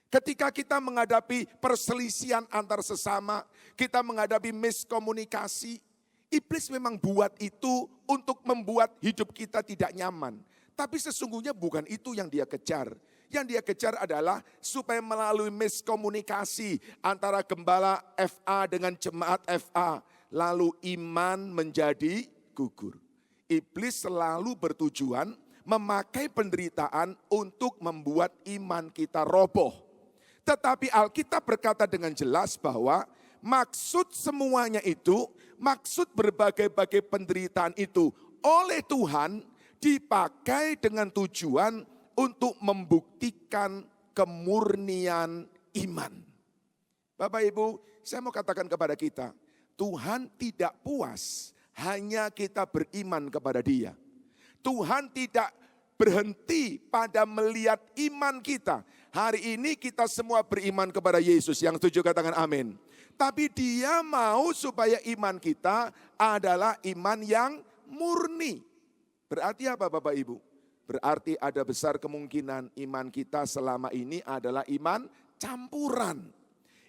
Ketika kita menghadapi perselisihan antar sesama, kita menghadapi miskomunikasi, iblis memang buat itu untuk membuat hidup kita tidak nyaman. Tapi sesungguhnya bukan itu yang dia kejar. Yang dia kejar adalah supaya melalui miskomunikasi antara gembala FA dengan jemaat FA, lalu iman menjadi gugur. Iblis selalu bertujuan memakai penderitaan untuk membuat iman kita roboh. Tetapi Alkitab berkata dengan jelas bahwa maksud semuanya itu, maksud berbagai-bagai penderitaan itu oleh Tuhan dipakai dengan tujuan untuk membuktikan kemurnian iman. Bapak Ibu, saya mau katakan kepada kita, Tuhan tidak puas hanya kita beriman kepada Dia. Tuhan tidak berhenti pada melihat iman kita. Hari ini kita semua beriman kepada Yesus. Yang setuju katakan amin. Tapi Dia mau supaya iman kita adalah iman yang murni. Berarti apa Bapak Ibu? Berarti ada besar kemungkinan iman kita selama ini adalah iman campuran.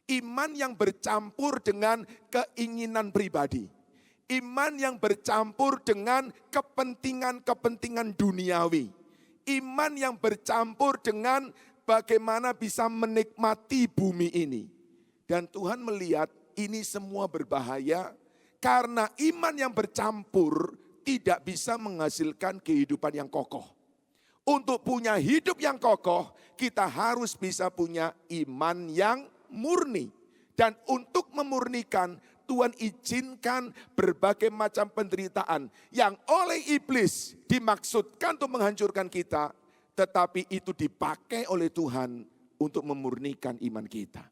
Iman yang bercampur dengan keinginan pribadi. Iman yang bercampur dengan kepentingan-kepentingan duniawi. Iman yang bercampur dengan bagaimana bisa menikmati bumi ini. Dan Tuhan melihat ini semua berbahaya karena iman yang bercampur tidak bisa menghasilkan kehidupan yang kokoh. Untuk punya hidup yang kokoh, kita harus bisa punya iman yang murni. Dan untuk memurnikan, Tuhan izinkan berbagai macam penderitaan yang oleh iblis dimaksudkan untuk menghancurkan kita, tetapi itu dipakai oleh Tuhan untuk memurnikan iman kita.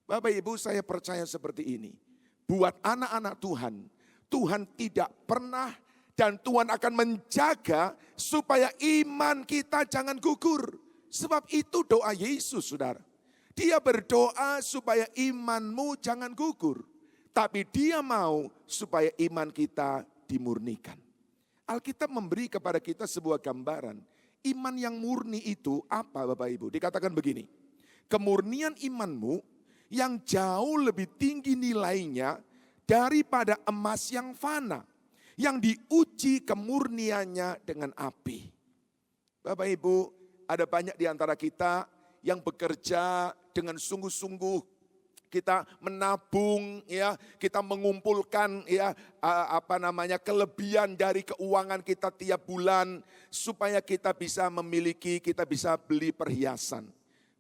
Bapak Ibu, saya percaya seperti ini. Buat anak-anak Tuhan, Tuhan tidak pernah dan Tuhan akan menjaga supaya iman kita jangan gugur. Sebab itu doa Yesus, saudara. Dia berdoa supaya imanmu jangan gugur. Tapi Dia mau supaya iman kita dimurnikan. Alkitab memberi kepada kita sebuah gambaran. Iman yang murni itu apa Bapak Ibu? Dikatakan begini. Kemurnian imanmu yang jauh lebih tinggi nilainya daripada emas yang fana. Yang diuji kemurniannya dengan api. Bapak Ibu, ada banyak di antara kita yang bekerja dengan sungguh-sungguh kita menabung, ya, kita mengumpulkan, ya, kelebihan dari keuangan kita tiap bulan supaya kita bisa memiliki, kita bisa beli perhiasan.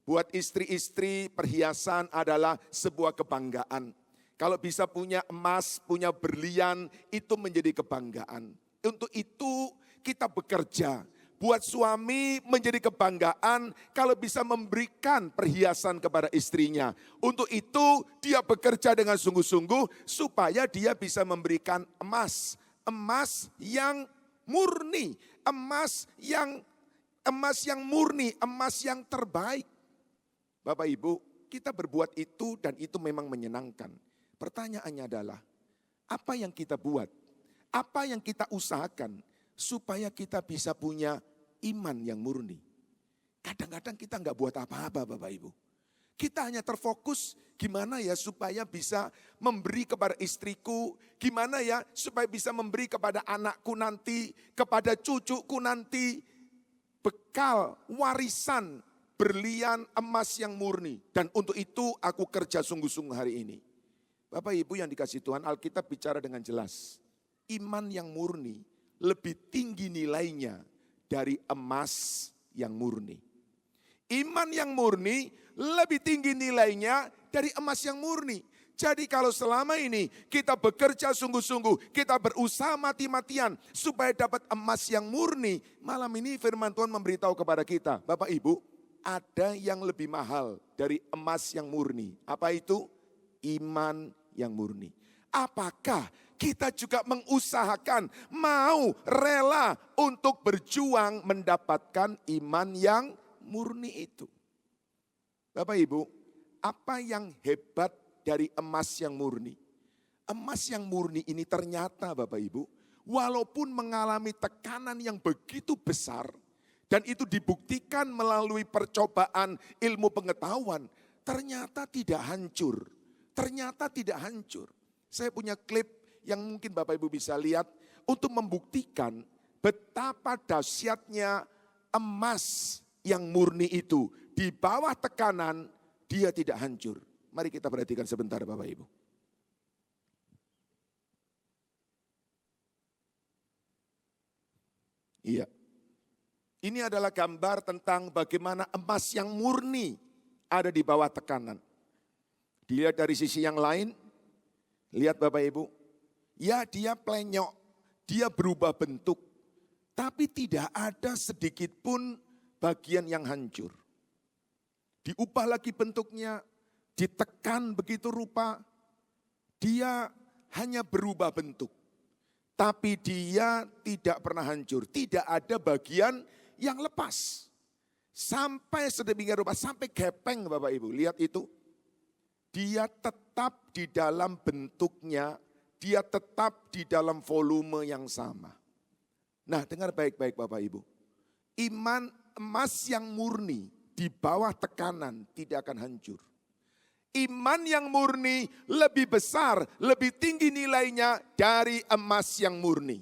Buat istri-istri, perhiasan adalah sebuah kebanggaan. Kalau bisa punya emas, punya berlian, itu menjadi kebanggaan. Untuk itu kita bekerja. Buat suami menjadi kebanggaan kalau bisa memberikan perhiasan kepada istrinya. Untuk itu dia bekerja dengan sungguh-sungguh supaya dia bisa memberikan emas. Emas yang murni, emas yang murni, emas yang terbaik. Bapak Ibu, kita berbuat itu dan itu memang menyenangkan. Pertanyaannya adalah, apa yang kita buat? Apa yang kita usahakan supaya kita bisa punya iman yang murni? Kadang-kadang kita nggak buat apa-apa Bapak Ibu. Kita hanya terfokus gimana ya supaya bisa memberi kepada istriku, gimana ya supaya bisa memberi kepada anakku nanti, kepada cucuku nanti, bekal, warisan, berlian, emas yang murni. Dan untuk itu aku kerja sungguh-sungguh hari ini. Bapak Ibu yang dikasih Tuhan, Alkitab bicara dengan jelas. Iman yang murni lebih tinggi nilainya dari emas yang murni. Iman yang murni lebih tinggi nilainya dari emas yang murni. Jadi kalau selama ini kita bekerja sungguh-sungguh, kita berusaha mati-matian supaya dapat emas yang murni. Malam ini firman Tuhan memberitahu kepada kita, Bapak Ibu, ada yang lebih mahal dari emas yang murni. Apa itu? Iman yang murni. Apakah kita juga mengusahakan, mau rela untuk berjuang mendapatkan iman yang murni itu? Bapak Ibu, apa yang hebat dari emas yang murni? Emas yang murni ini ternyata Bapak Ibu, walaupun mengalami tekanan yang begitu besar, dan itu dibuktikan melalui percobaan ilmu pengetahuan, ternyata tidak hancur. Ternyata tidak hancur. Saya punya klip yang mungkin Bapak Ibu bisa lihat untuk membuktikan betapa dahsyatnya emas yang murni itu. Di bawah tekanan dia tidak hancur. Mari kita perhatikan sebentar Bapak Ibu. Iya. Ini adalah gambar tentang bagaimana emas yang murni ada di bawah tekanan. Dilihat dari sisi yang lain, lihat Bapak Ibu, ya dia plenyok, dia berubah bentuk, tapi tidak ada sedikit pun bagian yang hancur. Diubah lagi bentuknya, ditekan begitu rupa, dia hanya berubah bentuk. Tapi dia tidak pernah hancur, tidak ada bagian yang lepas. Sampai sedemikian rupa, sampai gepeng Bapak Ibu, lihat itu. Dia tetap di dalam bentuknya, dia tetap di dalam volume yang sama. Nah, dengar baik-baik Bapak Ibu. Iman emas yang murni di bawah tekanan tidak akan hancur. Iman yang murni lebih besar, lebih tinggi nilainya dari emas yang murni.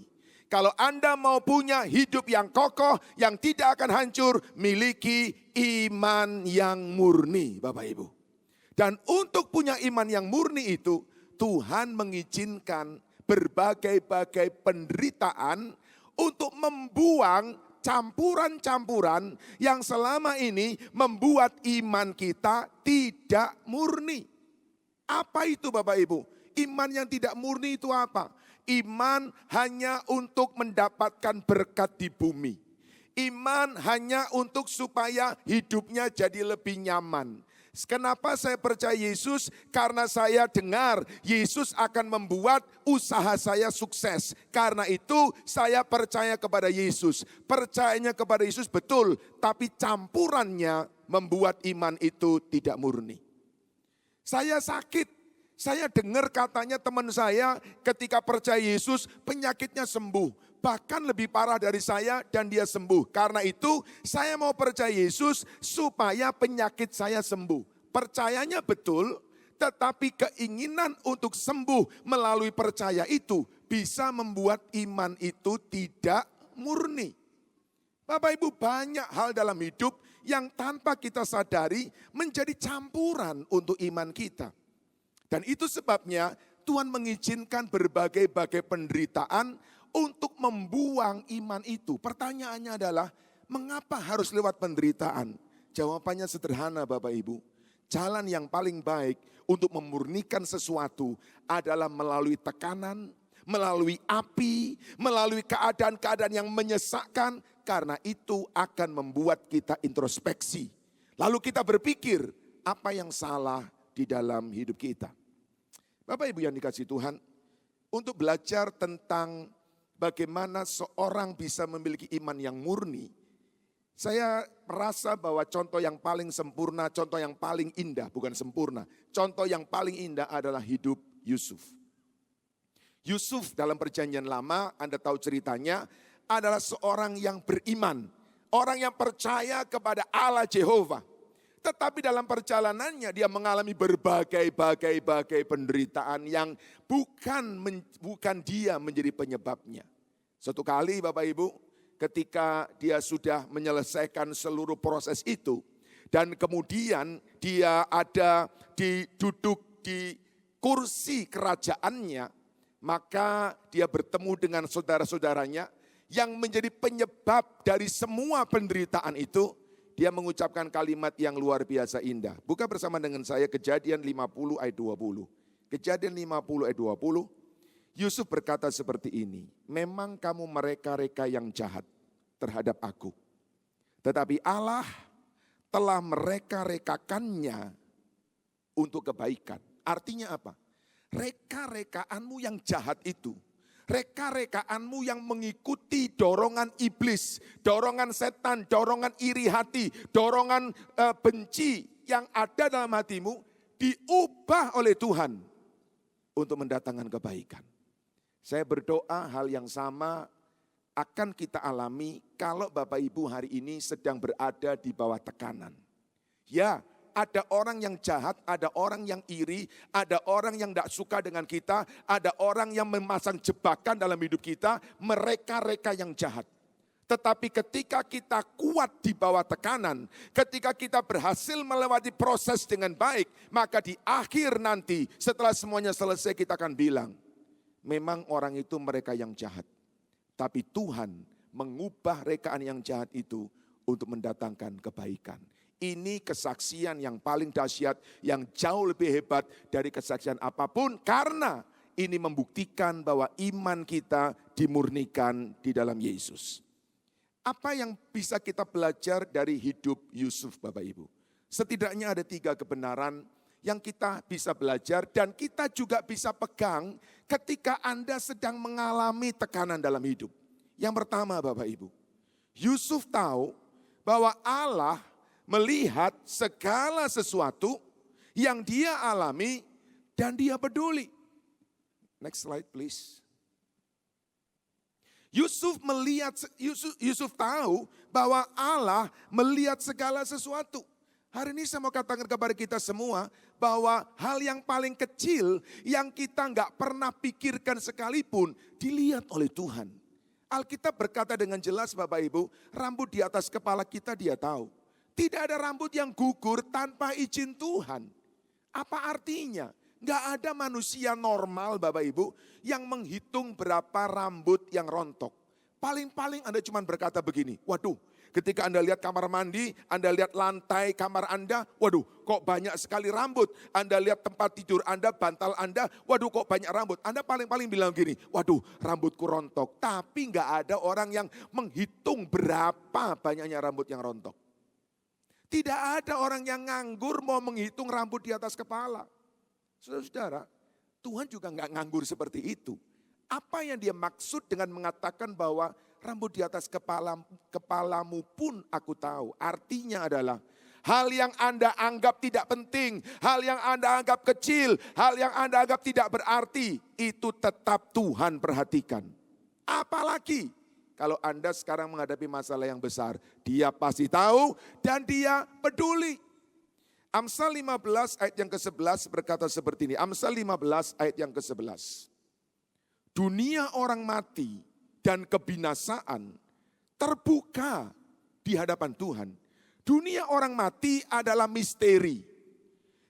Kalau Anda mau punya hidup yang kokoh, yang tidak akan hancur, miliki iman yang murni Bapak Ibu. Dan untuk punya iman yang murni itu, Tuhan mengizinkan berbagai-bagai penderitaan untuk membuang campuran-campuran yang selama ini membuat iman kita tidak murni. Apa itu Bapak Ibu? Iman yang tidak murni itu apa? Iman hanya untuk mendapatkan berkat di bumi. Iman hanya untuk supaya hidupnya jadi lebih nyaman. Kenapa saya percaya Yesus? Karena saya dengar Yesus akan membuat usaha saya sukses. Karena itu saya percaya kepada Yesus. Percayanya kepada Yesus betul, tapi campurannya membuat iman itu tidak murni. Saya sakit, saya dengar katanya teman saya ketika percaya Yesus penyakitnya sembuh. Bahkan lebih parah dari saya dan dia sembuh. Karena itu saya mau percaya Yesus supaya penyakit saya sembuh. Percayanya betul, tetapi keinginan untuk sembuh melalui percaya itu bisa membuat iman itu tidak murni. Bapak Ibu, banyak hal dalam hidup yang tanpa kita sadari menjadi campuran untuk iman kita. Dan itu sebabnya Tuhan mengizinkan berbagai-bagai penderitaan untuk membuang iman itu. Pertanyaannya adalah, mengapa harus lewat penderitaan? Jawabannya sederhana Bapak Ibu. Jalan yang paling baik untuk memurnikan sesuatu adalah melalui tekanan, melalui api, melalui keadaan-keadaan yang menyesakkan. Karena itu akan membuat kita introspeksi. Lalu kita berpikir, apa yang salah di dalam hidup kita. Bapak Ibu yang dikasihi Tuhan, untuk belajar tentang bagaimana seorang bisa memiliki iman yang murni, saya merasa bahwa contoh yang paling sempurna, contoh yang paling indah, bukan sempurna. Contoh yang paling indah adalah hidup Yusuf. Yusuf dalam perjanjian lama, Anda tahu ceritanya, adalah seorang yang beriman. Orang yang percaya kepada Allah Jehovah. Tetapi dalam perjalanannya dia mengalami berbagai penderitaan yang bukan dia menjadi penyebabnya. Suatu kali Bapak Ibu, ketika dia sudah menyelesaikan seluruh proses itu, dan kemudian dia duduk di kursi kerajaannya, maka dia bertemu dengan saudara-saudaranya yang menjadi penyebab dari semua penderitaan itu. Dia mengucapkan kalimat yang luar biasa indah. Buka bersama dengan saya Kejadian 50 ayat 20. Kejadian 50 ayat 20. Yusuf berkata seperti ini, memang kamu mereka-reka yang jahat terhadap aku. Tetapi Allah telah mereka-rekakannya untuk kebaikan. Artinya apa? Reka-rekaanmu yang jahat itu, reka-rekaanmu yang mengikuti dorongan iblis, dorongan setan, dorongan iri hati, dorongan benci yang ada dalam hatimu, diubah oleh Tuhan untuk mendatangkan kebaikan. Saya berdoa hal yang sama akan kita alami kalau Bapak Ibu hari ini sedang berada di bawah tekanan. Ya, ada orang yang jahat, ada orang yang iri, ada orang yang tidak suka dengan kita, ada orang yang memasang jebakan dalam hidup kita, mereka-reka yang jahat. Tetapi ketika kita kuat di bawah tekanan, ketika kita berhasil melewati proses dengan baik, maka di akhir nanti setelah semuanya selesai kita akan bilang, memang orang itu mereka yang jahat. Tapi Tuhan mengubah rekaan yang jahat itu untuk mendatangkan kebaikan. Ini kesaksian yang paling dahsyat, yang jauh lebih hebat dari kesaksian apapun. Karena ini membuktikan bahwa iman kita dimurnikan di dalam Yesus. Apa yang bisa kita belajar dari hidup Yusuf Bapak Ibu? Setidaknya ada 3 kebenaran yang kita bisa belajar dan kita juga bisa pegang ketika Anda sedang mengalami tekanan dalam hidup. Yang pertama Bapak Ibu, Yusuf tahu bahwa Allah melihat segala sesuatu yang dia alami dan dia peduli. Next slide please. Yusuf tahu bahwa Allah melihat segala sesuatu. Hari ini saya mau katakan kepada kita semua bahwa hal yang paling kecil yang kita nggak pernah pikirkan sekalipun dilihat oleh Tuhan. Alkitab berkata dengan jelas Bapak Ibu, rambut di atas kepala kita dia tahu. Tidak ada rambut yang gugur tanpa izin Tuhan. Apa artinya? Nggak ada manusia normal Bapak Ibu yang menghitung berapa rambut yang rontok. Paling-paling Anda cuma berkata begini, waduh ketika Anda lihat kamar mandi, Anda lihat lantai kamar Anda, waduh kok banyak sekali rambut. Anda lihat tempat tidur Anda, bantal Anda, waduh kok banyak rambut. Anda paling-paling bilang gini, waduh rambutku rontok. Tapi nggak ada orang yang menghitung berapa banyaknya rambut yang rontok. Tidak ada orang yang nganggur mau menghitung rambut di atas kepala. Saudara-saudara, Tuhan juga nggak nganggur seperti itu. Apa yang dia maksud dengan mengatakan bahwa rambut di atas kepalamu pun aku tahu. Artinya adalah hal yang Anda anggap tidak penting, hal yang Anda anggap kecil, hal yang Anda anggap tidak berarti, itu tetap Tuhan perhatikan. Apalagi kalau Anda sekarang menghadapi masalah yang besar, dia pasti tahu dan dia peduli. Amsal 15 ayat yang ke-11 berkata seperti ini. Amsal 15 ayat yang ke-11. Dunia orang mati dan kebinasaan terbuka di hadapan Tuhan. Dunia orang mati adalah misteri.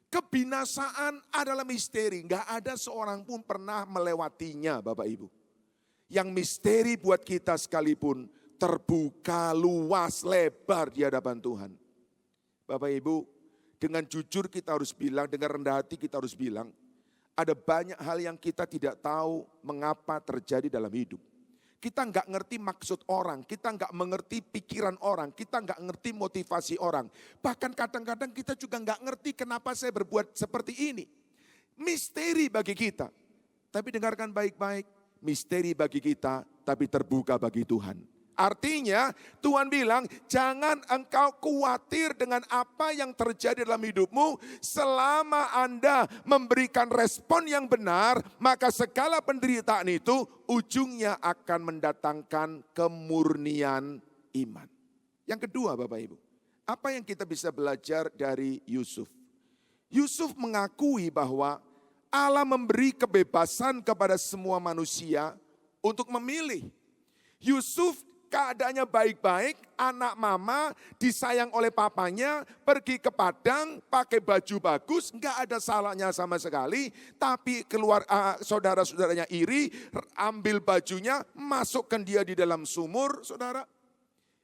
Kebinasaan adalah misteri. Nggak ada seorang pun pernah melewatinya Bapak Ibu. Yang misteri buat kita sekalipun terbuka luas lebar di hadapan Tuhan. Bapak Ibu, dengan jujur kita harus bilang, dengan rendah hati kita harus bilang, ada banyak hal yang kita tidak tahu mengapa terjadi dalam hidup. Kita nggak ngerti maksud orang, kita nggak mengerti pikiran orang, kita nggak ngerti motivasi orang. Bahkan kadang-kadang kita juga nggak ngerti kenapa saya berbuat seperti ini. Misteri bagi kita. Tapi dengarkan baik-baik, misteri bagi kita, tapi terbuka bagi Tuhan. Artinya Tuhan bilang jangan engkau khawatir dengan apa yang terjadi dalam hidupmu. Selama Anda memberikan respon yang benar, maka segala penderitaan itu ujungnya akan mendatangkan kemurnian iman. Yang kedua Bapak Ibu, apa yang kita bisa belajar dari Yusuf? Yusuf mengakui bahwa Allah memberi kebebasan kepada semua manusia untuk memilih. Yusuf keadaannya baik-baik, anak mama disayang oleh papanya, pergi ke padang, pakai baju bagus, enggak ada salahnya sama sekali. Tapi keluar saudara-saudaranya iri, ambil bajunya, masukkan dia di dalam sumur, saudara.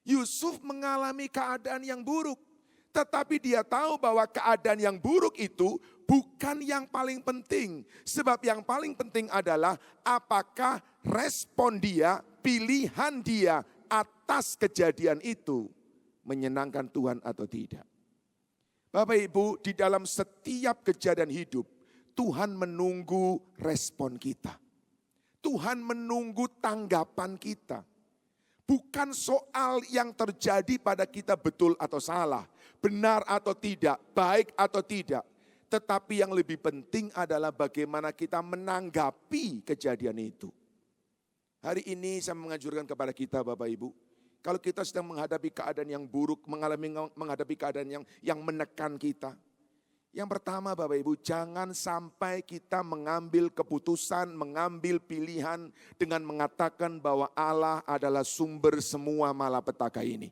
Yusuf mengalami keadaan yang buruk. Tetapi dia tahu bahwa keadaan yang buruk itu bukan yang paling penting. Sebab yang paling penting adalah apakah respon dia, pilihan dia atas kejadian itu menyenangkan Tuhan atau tidak. Bapak Ibu, di dalam setiap kejadian hidup, Tuhan menunggu respon kita. Tuhan menunggu tanggapan kita. Bukan soal yang terjadi pada kita betul atau salah, benar atau tidak, baik atau tidak. Tetapi yang lebih penting adalah bagaimana kita menanggapi kejadian itu. Hari ini saya menganjurkan kepada kita Bapak Ibu, kalau kita sedang menghadapi keadaan yang buruk, menghadapi keadaan yang menekan kita. Yang pertama Bapak Ibu, jangan sampai kita mengambil keputusan, mengambil pilihan dengan mengatakan bahwa Allah adalah sumber semua malapetaka ini.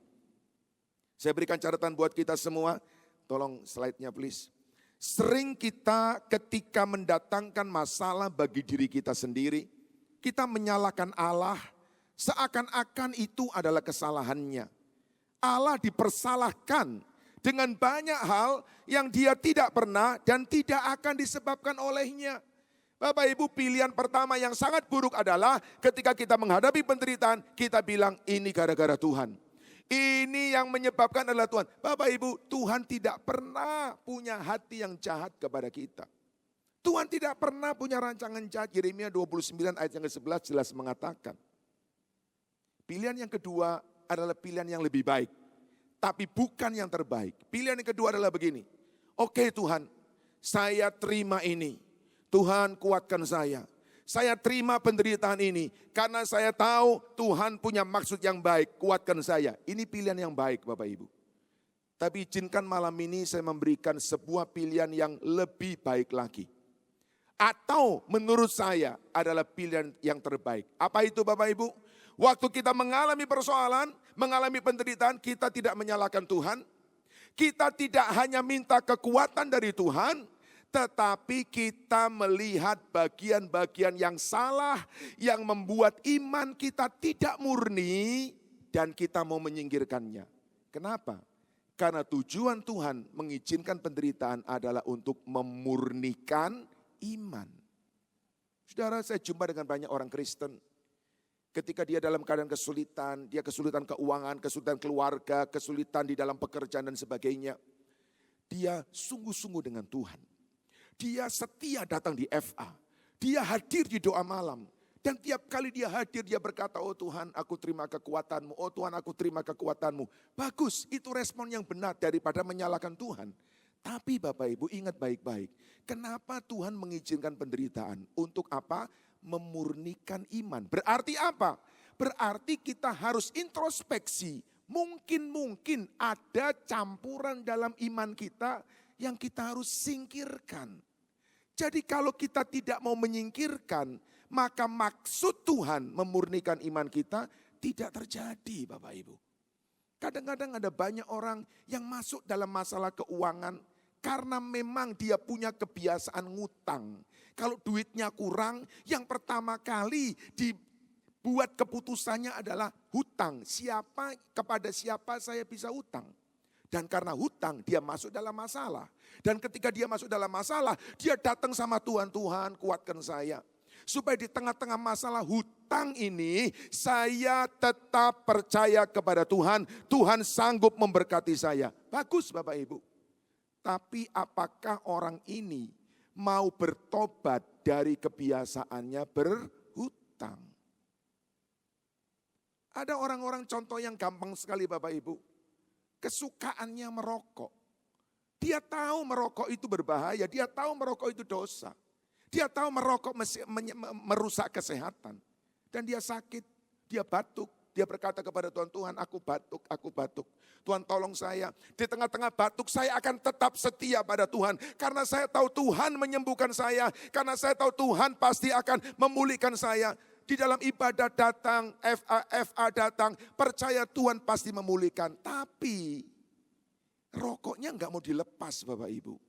Saya berikan catatan buat kita semua, tolong slide-nya please. Sering kita ketika mendatangkan masalah bagi diri kita sendiri, kita menyalahkan Allah seakan-akan itu adalah kesalahannya. Allah dipersalahkan dengan banyak hal yang dia tidak pernah dan tidak akan disebabkan olehnya. Bapak Ibu, pilihan pertama yang sangat buruk adalah ketika kita menghadapi penderitaan, kita bilang ini gara-gara Tuhan. Ini yang menyebabkan adalah Tuhan. Bapak Ibu, Tuhan tidak pernah punya hati yang jahat kepada kita. Tuhan tidak pernah punya rancangan jahat. Yeremia 29 ayat yang ke-11 jelas mengatakan. Pilihan yang kedua adalah pilihan yang lebih baik. Tapi bukan yang terbaik. Pilihan yang kedua adalah begini. Oke Tuhan, saya terima ini. Tuhan kuatkan saya. Saya terima penderitaan ini. Karena saya tahu Tuhan punya maksud yang baik. Kuatkan saya. Ini pilihan yang baik Bapak Ibu. Tapi izinkan malam ini saya memberikan sebuah pilihan yang lebih baik lagi. Atau menurut saya adalah pilihan yang terbaik. Apa itu Bapak Ibu? Waktu kita mengalami persoalan, mengalami penderitaan, kita tidak menyalahkan Tuhan. Kita tidak hanya minta kekuatan dari Tuhan, tetapi kita melihat bagian-bagian yang salah, yang membuat iman kita tidak murni, dan kita mau menyingkirkannya. Kenapa? Karena tujuan Tuhan mengizinkan penderitaan adalah untuk memurnikan iman. Saudara, saya jumpa dengan banyak orang Kristen. Ketika dia dalam keadaan kesulitan, dia kesulitan keuangan, kesulitan keluarga, kesulitan di dalam pekerjaan dan sebagainya. Dia sungguh-sungguh dengan Tuhan. Dia setia datang di FA. Dia hadir di doa malam. Dan tiap kali dia hadir, dia berkata, oh Tuhan aku terima kekuatanmu, oh Tuhan aku terima kekuatanmu. Bagus, itu respon yang benar daripada menyalahkan Tuhan. Tapi Bapak Ibu ingat baik-baik, kenapa Tuhan mengizinkan penderitaan? Untuk apa? Memurnikan iman. Berarti apa? Berarti kita harus introspeksi. Mungkin ada campuran dalam iman kita yang kita harus singkirkan. Jadi kalau kita tidak mau menyingkirkan, maka maksud Tuhan memurnikan iman kita tidak terjadi Bapak Ibu. Kadang-kadang ada banyak orang yang masuk dalam masalah keuangan Karena memang dia punya kebiasaan ngutang. Kalau duitnya kurang, yang pertama kali dibuat keputusannya adalah hutang. Kepada siapa saya bisa hutang? Dan karena hutang dia masuk dalam masalah. Dan ketika dia masuk dalam masalah, dia datang sama Tuhan, Tuhan kuatkan saya. Supaya di tengah-tengah masalah hutang ini, saya tetap percaya kepada Tuhan. Tuhan sanggup memberkati saya. Bagus Bapak Ibu. Tapi apakah orang ini mau bertobat dari kebiasaannya berhutang? Ada orang-orang contoh yang gampang sekali Bapak Ibu. Kesukaannya merokok. Dia tahu merokok itu berbahaya, dia tahu merokok itu dosa. Dia tahu merokok merusak kesehatan. Dan dia sakit, dia batuk. Dia berkata kepada Tuhan, Tuhan aku batuk. Tuhan tolong saya. Di tengah-tengah batuk saya akan tetap setia pada Tuhan. Karena saya tahu Tuhan menyembuhkan saya. Karena saya tahu Tuhan pasti akan memulihkan saya. Di dalam ibadah datang, FA datang, percaya Tuhan pasti memulihkan. Tapi rokoknya enggak mau dilepas Bapak Ibu.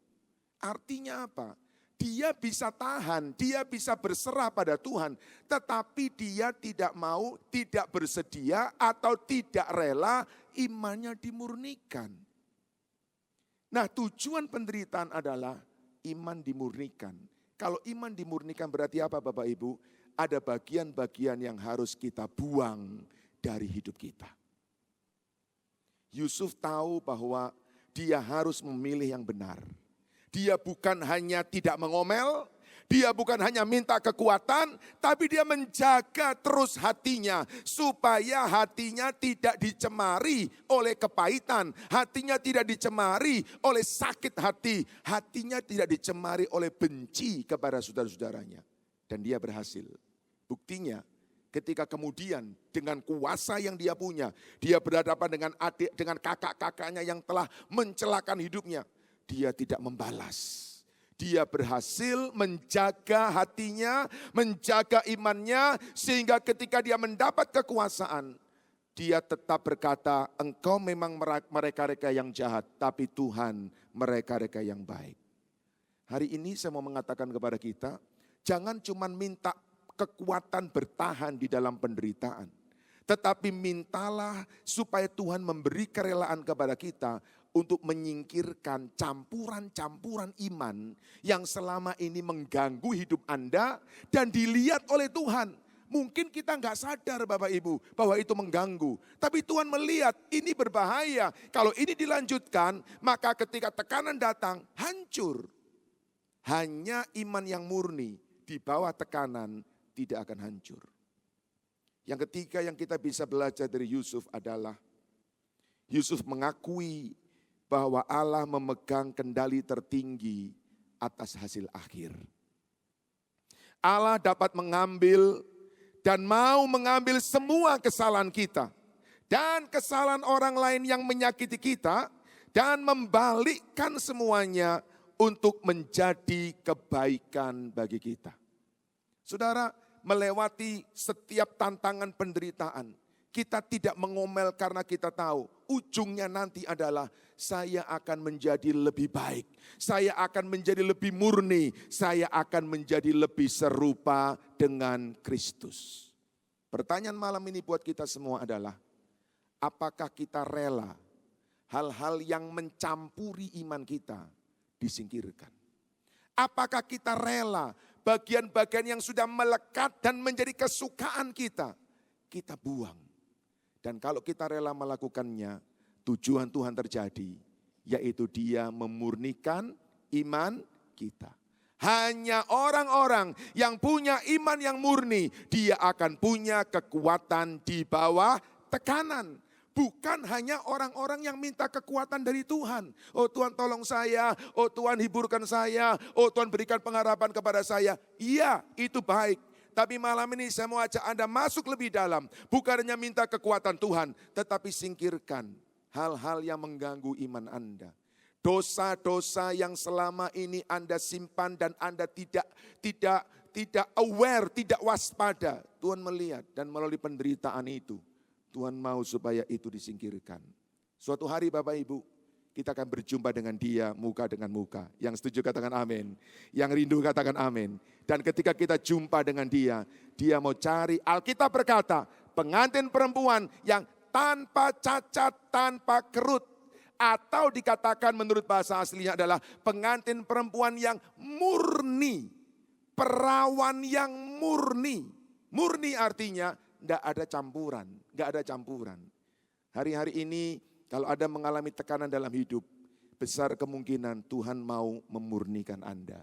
Artinya apa? Dia bisa tahan, dia bisa berserah pada Tuhan. Tetapi dia tidak mau, tidak bersedia atau tidak rela imannya dimurnikan. Nah tujuan penderitaan adalah iman dimurnikan. Kalau iman dimurnikan berarti apa Bapak Ibu? Ada bagian-bagian yang harus kita buang dari hidup kita. Yusuf tahu bahwa dia harus memilih yang benar. Dia bukan hanya tidak mengomel, dia bukan hanya minta kekuatan, tapi dia menjaga terus hatinya. Supaya hatinya tidak dicemari oleh kepahitan, hatinya tidak dicemari oleh sakit hati, hatinya tidak dicemari oleh benci kepada saudara-saudaranya. Dan dia berhasil. Buktinya ketika kemudian dengan kuasa yang dia punya, dia berhadapan dengan adik, dengan kakak-kakaknya yang telah mencelakan hidupnya. Dia tidak membalas. Dia berhasil menjaga hatinya, menjaga imannya, sehingga ketika dia mendapat kekuasaan, dia tetap berkata, engkau memang mereka-reka yang jahat, tapi Tuhan mereka-reka yang baik. Hari ini saya mau mengatakan kepada kita, jangan cuma minta kekuatan bertahan di dalam penderitaan. Tetapi mintalah supaya Tuhan memberi kerelaan kepada kita untuk menyingkirkan campuran-campuran iman yang selama ini mengganggu hidup Anda dan dilihat oleh Tuhan. Mungkin kita nggak sadar Bapak Ibu bahwa itu mengganggu. Tapi Tuhan melihat ini berbahaya. Kalau ini dilanjutkan maka ketika tekanan datang hancur. Hanya iman yang murni di bawah tekanan tidak akan hancur. Yang ketiga yang kita bisa belajar dari Yusuf adalah Yusuf mengakui bahwa Allah memegang kendali tertinggi atas hasil akhir. Allah dapat mengambil dan mau mengambil semua kesalahan kita dan kesalahan orang lain yang menyakiti kita dan membalikkan semuanya untuk menjadi kebaikan bagi kita. Saudara, melewati setiap tantangan penderitaan, kita tidak mengomel karena kita tahu ujungnya nanti adalah saya akan menjadi lebih baik, saya akan menjadi lebih murni, saya akan menjadi lebih serupa dengan Kristus. Pertanyaan malam ini buat kita semua adalah, apakah kita rela hal-hal yang mencampuri iman kita disingkirkan? Apakah kita rela bagian-bagian yang sudah melekat dan menjadi kesukaan kita buang? Dan kalau kita rela melakukannya, tujuan Tuhan terjadi, yaitu Dia memurnikan iman kita. Hanya orang-orang yang punya iman yang murni, dia akan punya kekuatan di bawah tekanan. Bukan hanya orang-orang yang minta kekuatan dari Tuhan. Oh Tuhan tolong saya, oh Tuhan hiburkan saya, oh Tuhan berikan pengharapan kepada saya. Iya, itu baik. Tapi malam ini saya mau ajak Anda masuk lebih dalam. Bukan hanya minta kekuatan Tuhan, tetapi singkirkan hal-hal yang mengganggu iman Anda. Dosa-dosa yang selama ini Anda simpan dan Anda tidak aware, tidak waspada. Tuhan melihat dan melalui penderitaan itu, Tuhan mau supaya itu disingkirkan. Suatu hari Bapak Ibu, kita akan berjumpa dengan Dia muka dengan muka. Yang setuju katakan amin. Yang rindu katakan amin. Dan ketika kita jumpa dengan Dia, Dia mau cari, Alkitab berkata, pengantin perempuan yang tanpa cacat, tanpa kerut. Atau dikatakan menurut bahasa aslinya adalah pengantin perempuan yang murni. Perawan yang murni. Murni artinya tidak ada campuran, tidak ada campuran. Hari-hari ini kalau ada mengalami tekanan dalam hidup, besar kemungkinan Tuhan mau memurnikan Anda.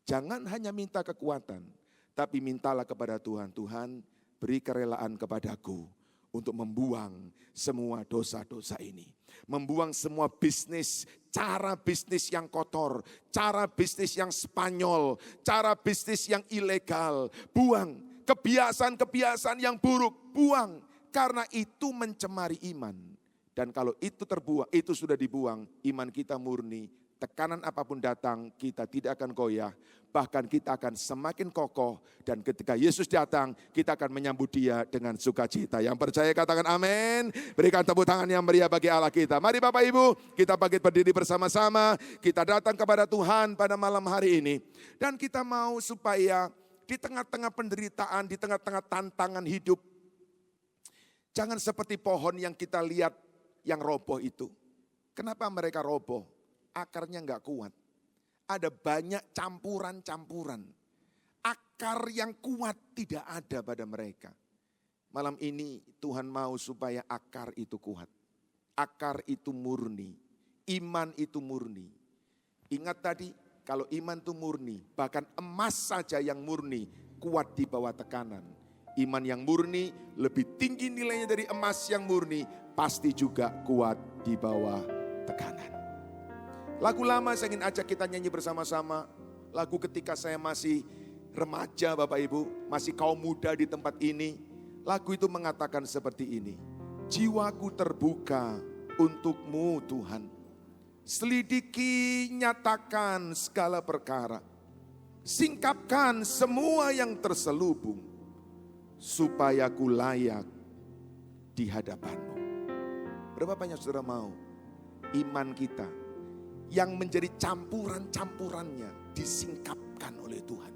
Jangan hanya minta kekuatan, tapi mintalah kepada Tuhan, Tuhan beri kerelaan kepadaku untuk membuang semua dosa-dosa ini. Membuang semua bisnis, cara bisnis yang kotor, cara bisnis yang Spanyol, cara bisnis yang ilegal. Buang kebiasaan-kebiasaan yang buruk, buang. Karena itu mencemari iman. Dan kalau itu terbuang, itu sudah dibuang, iman kita murni. Tekanan apapun datang, kita tidak akan goyah. Bahkan kita akan semakin kokoh. Dan ketika Yesus datang, kita akan menyambut Dia dengan sukacita. Yang percaya katakan amin. Berikan tepuk tangan yang meriah bagi Allah kita. Mari Bapak Ibu, kita bangkit berdiri bersama-sama. Kita datang kepada Tuhan pada malam hari ini. Dan kita mau supaya di tengah-tengah penderitaan, di tengah-tengah tantangan hidup, jangan seperti pohon yang kita lihat yang roboh itu. Kenapa mereka roboh? Akarnya enggak kuat. Ada banyak campuran-campuran. Akar yang kuat tidak ada pada mereka. Malam ini Tuhan mau supaya akar itu kuat. Akar itu murni. Iman itu murni. Ingat tadi, kalau iman itu murni, bahkan emas saja yang murni kuat di bawah tekanan. Iman yang murni lebih tinggi nilainya dari emas yang murni, pasti juga kuat di bawah tekanan. Lagu lama saya ingin ajak kita nyanyi bersama-sama. Lagu ketika saya masih remaja Bapak Ibu, masih kaum muda di tempat ini. Lagu itu mengatakan seperti ini. Jiwaku terbuka untuk-Mu Tuhan. Selidiki, nyatakan segala perkara. Singkapkan semua yang terselubung. Supaya ku layak di hadapan-Mu. Berapa banyak saudara mau iman kita yang menjadi campuran-campurannya disingkapkan oleh Tuhan.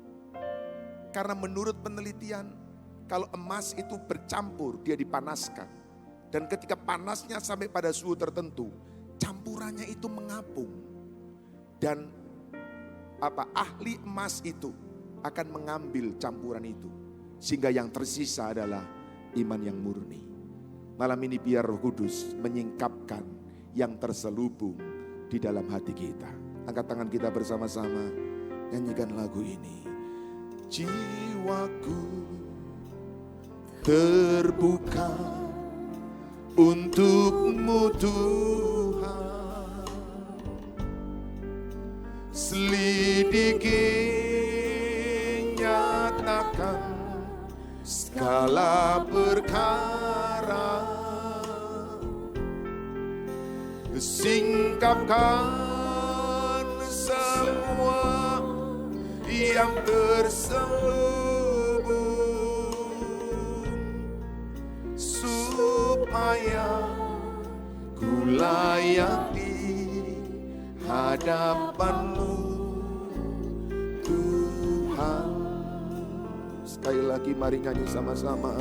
Karena menurut penelitian, kalau emas itu bercampur, dia dipanaskan. Dan ketika panasnya sampai pada suhu tertentu, campurannya itu mengapung. Dan ahli emas itu akan mengambil campuran itu. Sehingga yang tersisa adalah iman yang murni. Malam ini biar Roh Kudus menyingkapkan yang terselubung di dalam hati kita. Angkat tangan kita bersama-sama, nyanyikan lagu ini. Jiwaku terbuka untuk-Mu Tuhan. Selidiki, nyatakan segala perkara. Singkapkan semua yang terselubung, supaya ku layak di hadapan-Mu Tuhan. Sekali lagi mari nyanyi sama-sama.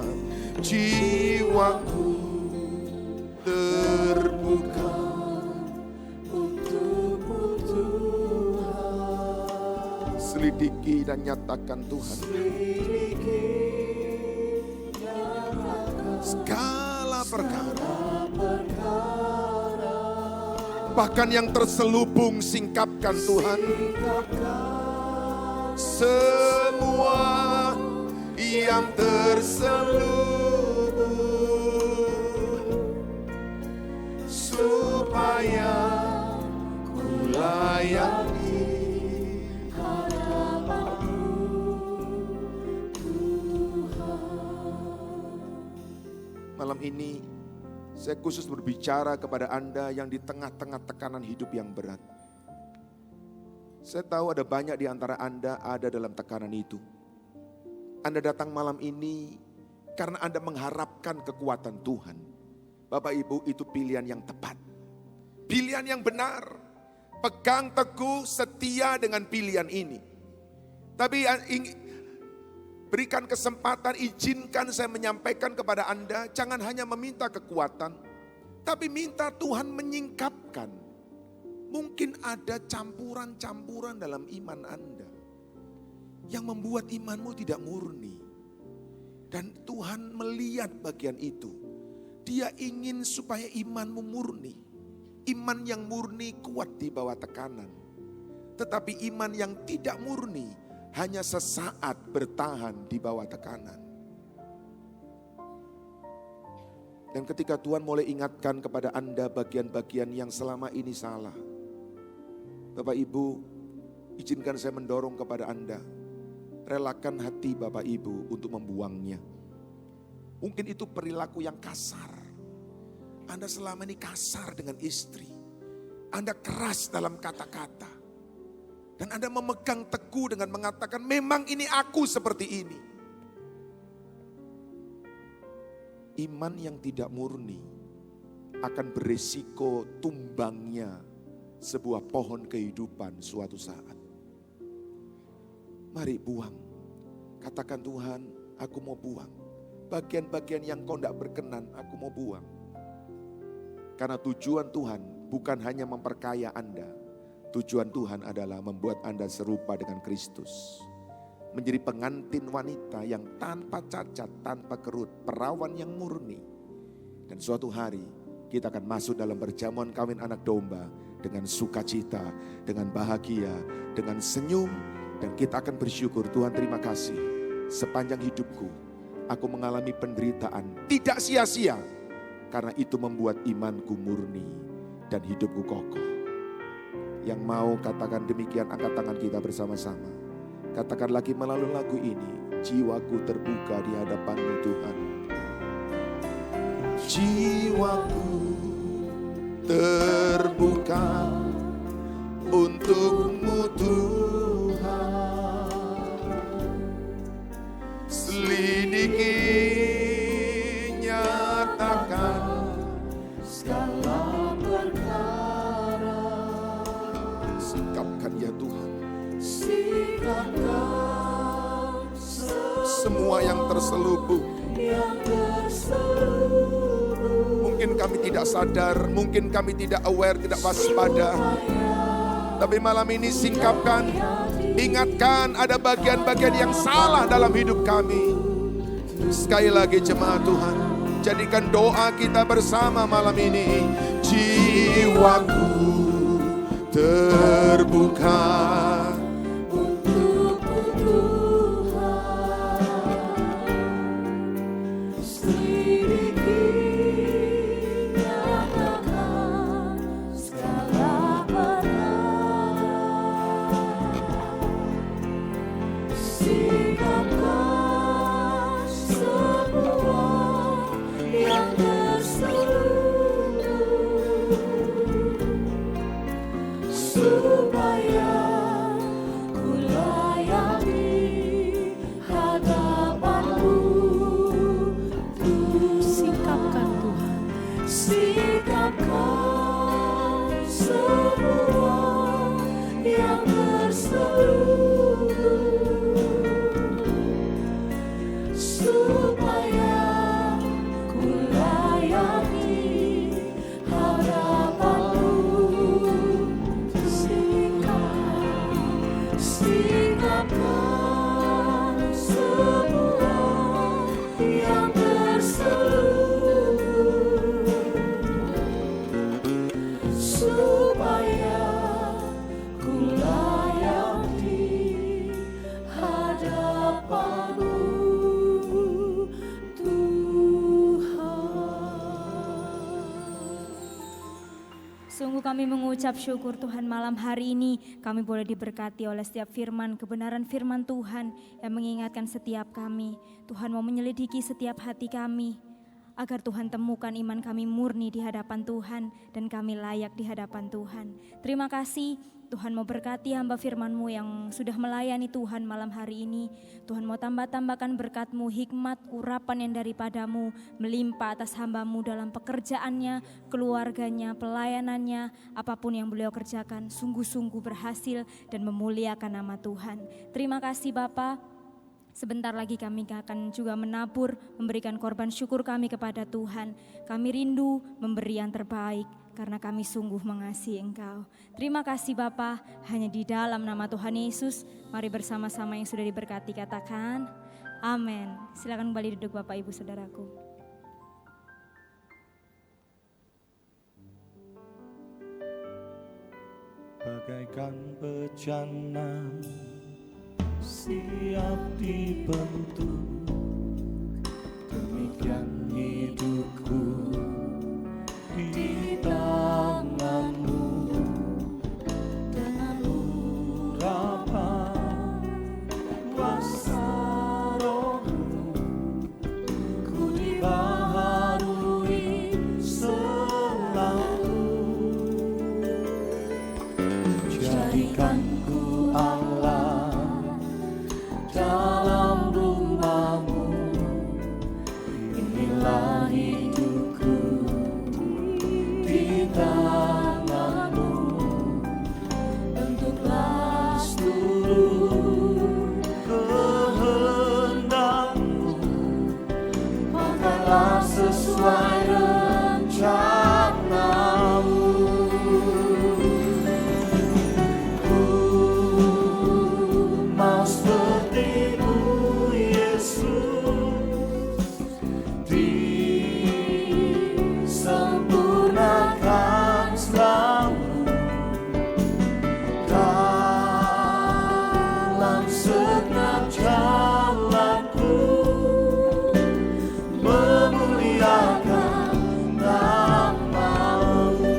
Jiwaku terbuka untuk-Mu Tuhan. Selidiki dan nyatakan Tuhan. Segala perkara. Bahkan yang terselubung singkapkan Tuhan. Semua yang terselubung, supaya ku layak di hadapan-Mu Tuhan. Malam ini saya khusus berbicara kepada Anda yang di tengah-tengah tekanan hidup yang berat. Saya tahu ada banyak di antara Anda ada dalam tekanan itu. Anda datang malam ini karena Anda mengharapkan kekuatan Tuhan. Bapak Ibu, itu pilihan yang tepat. pilihan yang benar. Pegang teguh, setia dengan pilihan ini. Tapi berikan kesempatan, izinkan saya menyampaikan kepada Anda, jangan hanya meminta kekuatan, tapi minta Tuhan menyingkapkan. Mungkin ada campuran-campuran dalam iman Anda yang membuat imanmu tidak murni. Dan Tuhan melihat bagian itu. Dia ingin supaya imanmu murni. Iman yang murni kuat di bawah tekanan. Tetapi iman yang tidak murni hanya sesaat bertahan di bawah tekanan. Dan ketika Tuhan mulai ingatkan kepada Anda bagian-bagian yang selama ini salah. Bapak Ibu, izinkan saya mendorong kepada Anda. Relakan hati Bapak Ibu untuk membuangnya. Mungkin itu perilaku yang kasar. Anda selama ini kasar dengan istri. Anda keras dalam kata-kata. Dan Anda memegang teguh dengan mengatakan, memang ini aku seperti ini. Iman yang tidak murni akan beresiko tumbangnya sebuah pohon kehidupan suatu saat. Mari buang. Katakan, Tuhan, aku mau buang. Bagian-bagian yang kau tidak berkenan, aku mau buang. Karena tujuan Tuhan bukan hanya memperkaya Anda. Tujuan Tuhan adalah membuat Anda serupa dengan Kristus. Menjadi pengantin wanita yang tanpa cacat, tanpa kerut, perawan yang murni. Dan suatu hari kita akan masuk dalam perjamuan kawin anak domba dengan sukacita, dengan bahagia, dengan senyum. Dan kita akan bersyukur, Tuhan terima kasih. Sepanjang hidupku aku mengalami penderitaan tidak sia-sia. Karena itu membuat imanku murni dan hidupku kokoh. Yang mau katakan demikian, angkat tangan kita bersama-sama. Katakan lagi melalui lagu ini, jiwaku terbuka di hadapan-Mu Tuhan. Jiwaku terbuka untuk-Mu Tuhan. Selidiki, nyatakan segala perkara. Singkapkan ya Tuhan. Singkapkan semua yang terselubung. Mungkin kami tidak sadar, mungkin kami tidak aware, tidak waspada. Tapi malam ini singkapkan, ingatkan ada bagian-bagian yang salah dalam hidup kami. Sekali lagi jemaat Tuhan, jadikan doa kita bersama malam ini. Jiwaku terbuka untuk Tuhan. Selidiki, nyatakan segala perkara. Singkapkan semua yang terselubung, supaya ku layak di hadapan-Mu. Singkapkan Tuhan. Singkapkan semua yang terselubung, supaya ku layak di hadapan-Mu. Singkapkan semua yang terselubung, supaya ku layak di hadapan-Mu Tuhan. Sungguh kami mengucap syukur Tuhan, malam hari ini kami boleh diberkati oleh setiap firman, kebenaran firman Tuhan yang mengingatkan setiap kami. Tuhan mau menyelidiki setiap hati kami. agar Tuhan temukan iman kami murni di hadapan Tuhan dan kami layak di hadapan Tuhan. Terima kasih Tuhan mau berkati hamba firman-Mu yang sudah melayani Tuhan malam hari ini. Tuhan mau tambahkan berkat-Mu, hikmat, urapan yang daripada-Mu melimpah atas hamba-Mu dalam pekerjaannya, keluarganya, pelayanannya, apapun yang beliau kerjakan sungguh-sungguh berhasil dan memuliakan nama Tuhan. Terima kasih Bapa. Sebentar lagi kami akan juga menabur, memberikan korban syukur kami kepada Tuhan. Kami rindu memberi yang terbaik karena kami sungguh mengasihi Engkau. Terima kasih Bapa, hanya di dalam nama Tuhan Yesus. Mari bersama-sama yang sudah diberkati katakan amin. Silakan kembali duduk Bapak Ibu Saudaraku. Bagaikan bejana siap dibentuk, demikian hidupku di tangan-Mu. Dengan urapan kuasa Roh-Mu, ku dibaharui selalu. Jadikan ku Allah dalam rumah-Mu, inilah hidupku di tangan-Mu. Bentuklah seluruh kehendak-Mu, pakailah sesuai rencana-Mu. Mau seperti-Mu Yesus, disempurnakan selalu dalam segenap jalanku, memuliakan nama-Mu.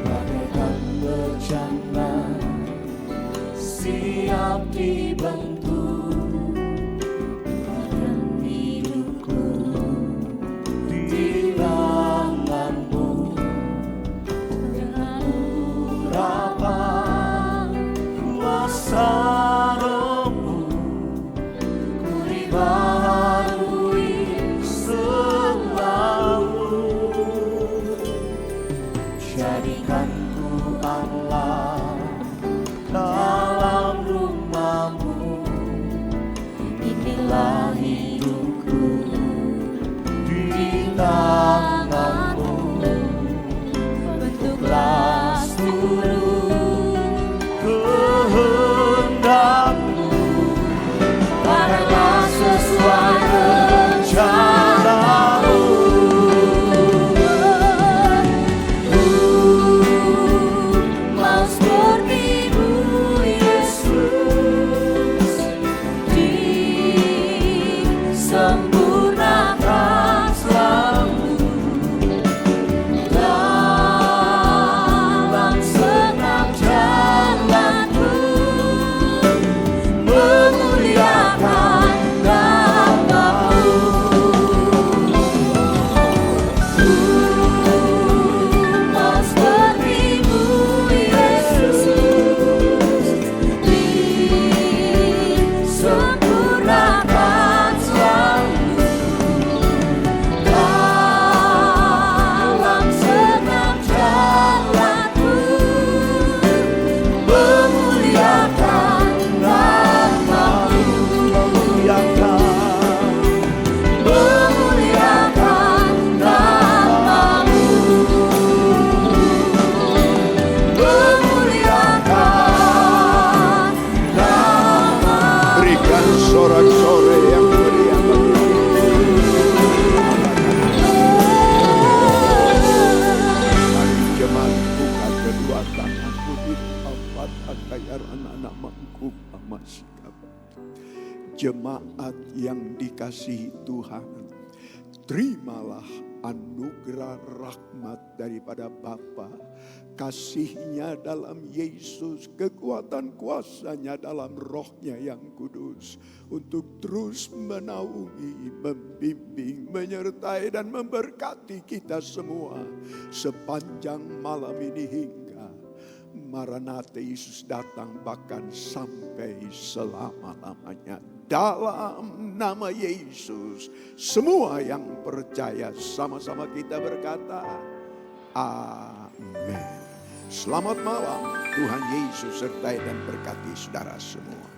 Bagaikan bejana siap dibentuk, dan hidupku di tangan-Mu. Dengan urapan kuasa Roh-Mu, ku dibaharui selalu. Jadikan ku Allah dalam rumah-Mu, inilah hidupku di tangan-Mu. Bentuklah seluruh kehendak-Mu, pakailah sesuai rencana-Mu. Mau seperti-Mu Yesus, disempurnakan selalu dalam segenap jalanku, memuliakan nama-Mu. Mau seperti-Mu Yesus, disempurnakan selalu dalam segenap jalanku, memuliakan nama-Mu. Memuliakan nama-Mu. Memuliakan nama-Mu. Berikan sorak-sorai yang meriah bagi Mari jemaat buka kedua tanganmu di tempat akayar anak-anak mangkuk amasikap. Jemaat yang dikasihi Tuhan, terimalah anugerah rahmat daripada Bapa, kasih-Nya dalam Yesus, kekuatan kuasa-Nya dalam Roh-Nya yang kudus, untuk terus menaungi, membimbing, menyertai dan memberkati kita semua sepanjang malam ini hingga Maranatha Yesus datang, bahkan sampai selama-lamanya. Dalam nama Yesus, semua yang percaya sama-sama kita berkata, amin. Selamat malam, Tuhan Yesus sertai dan berkati saudara semua.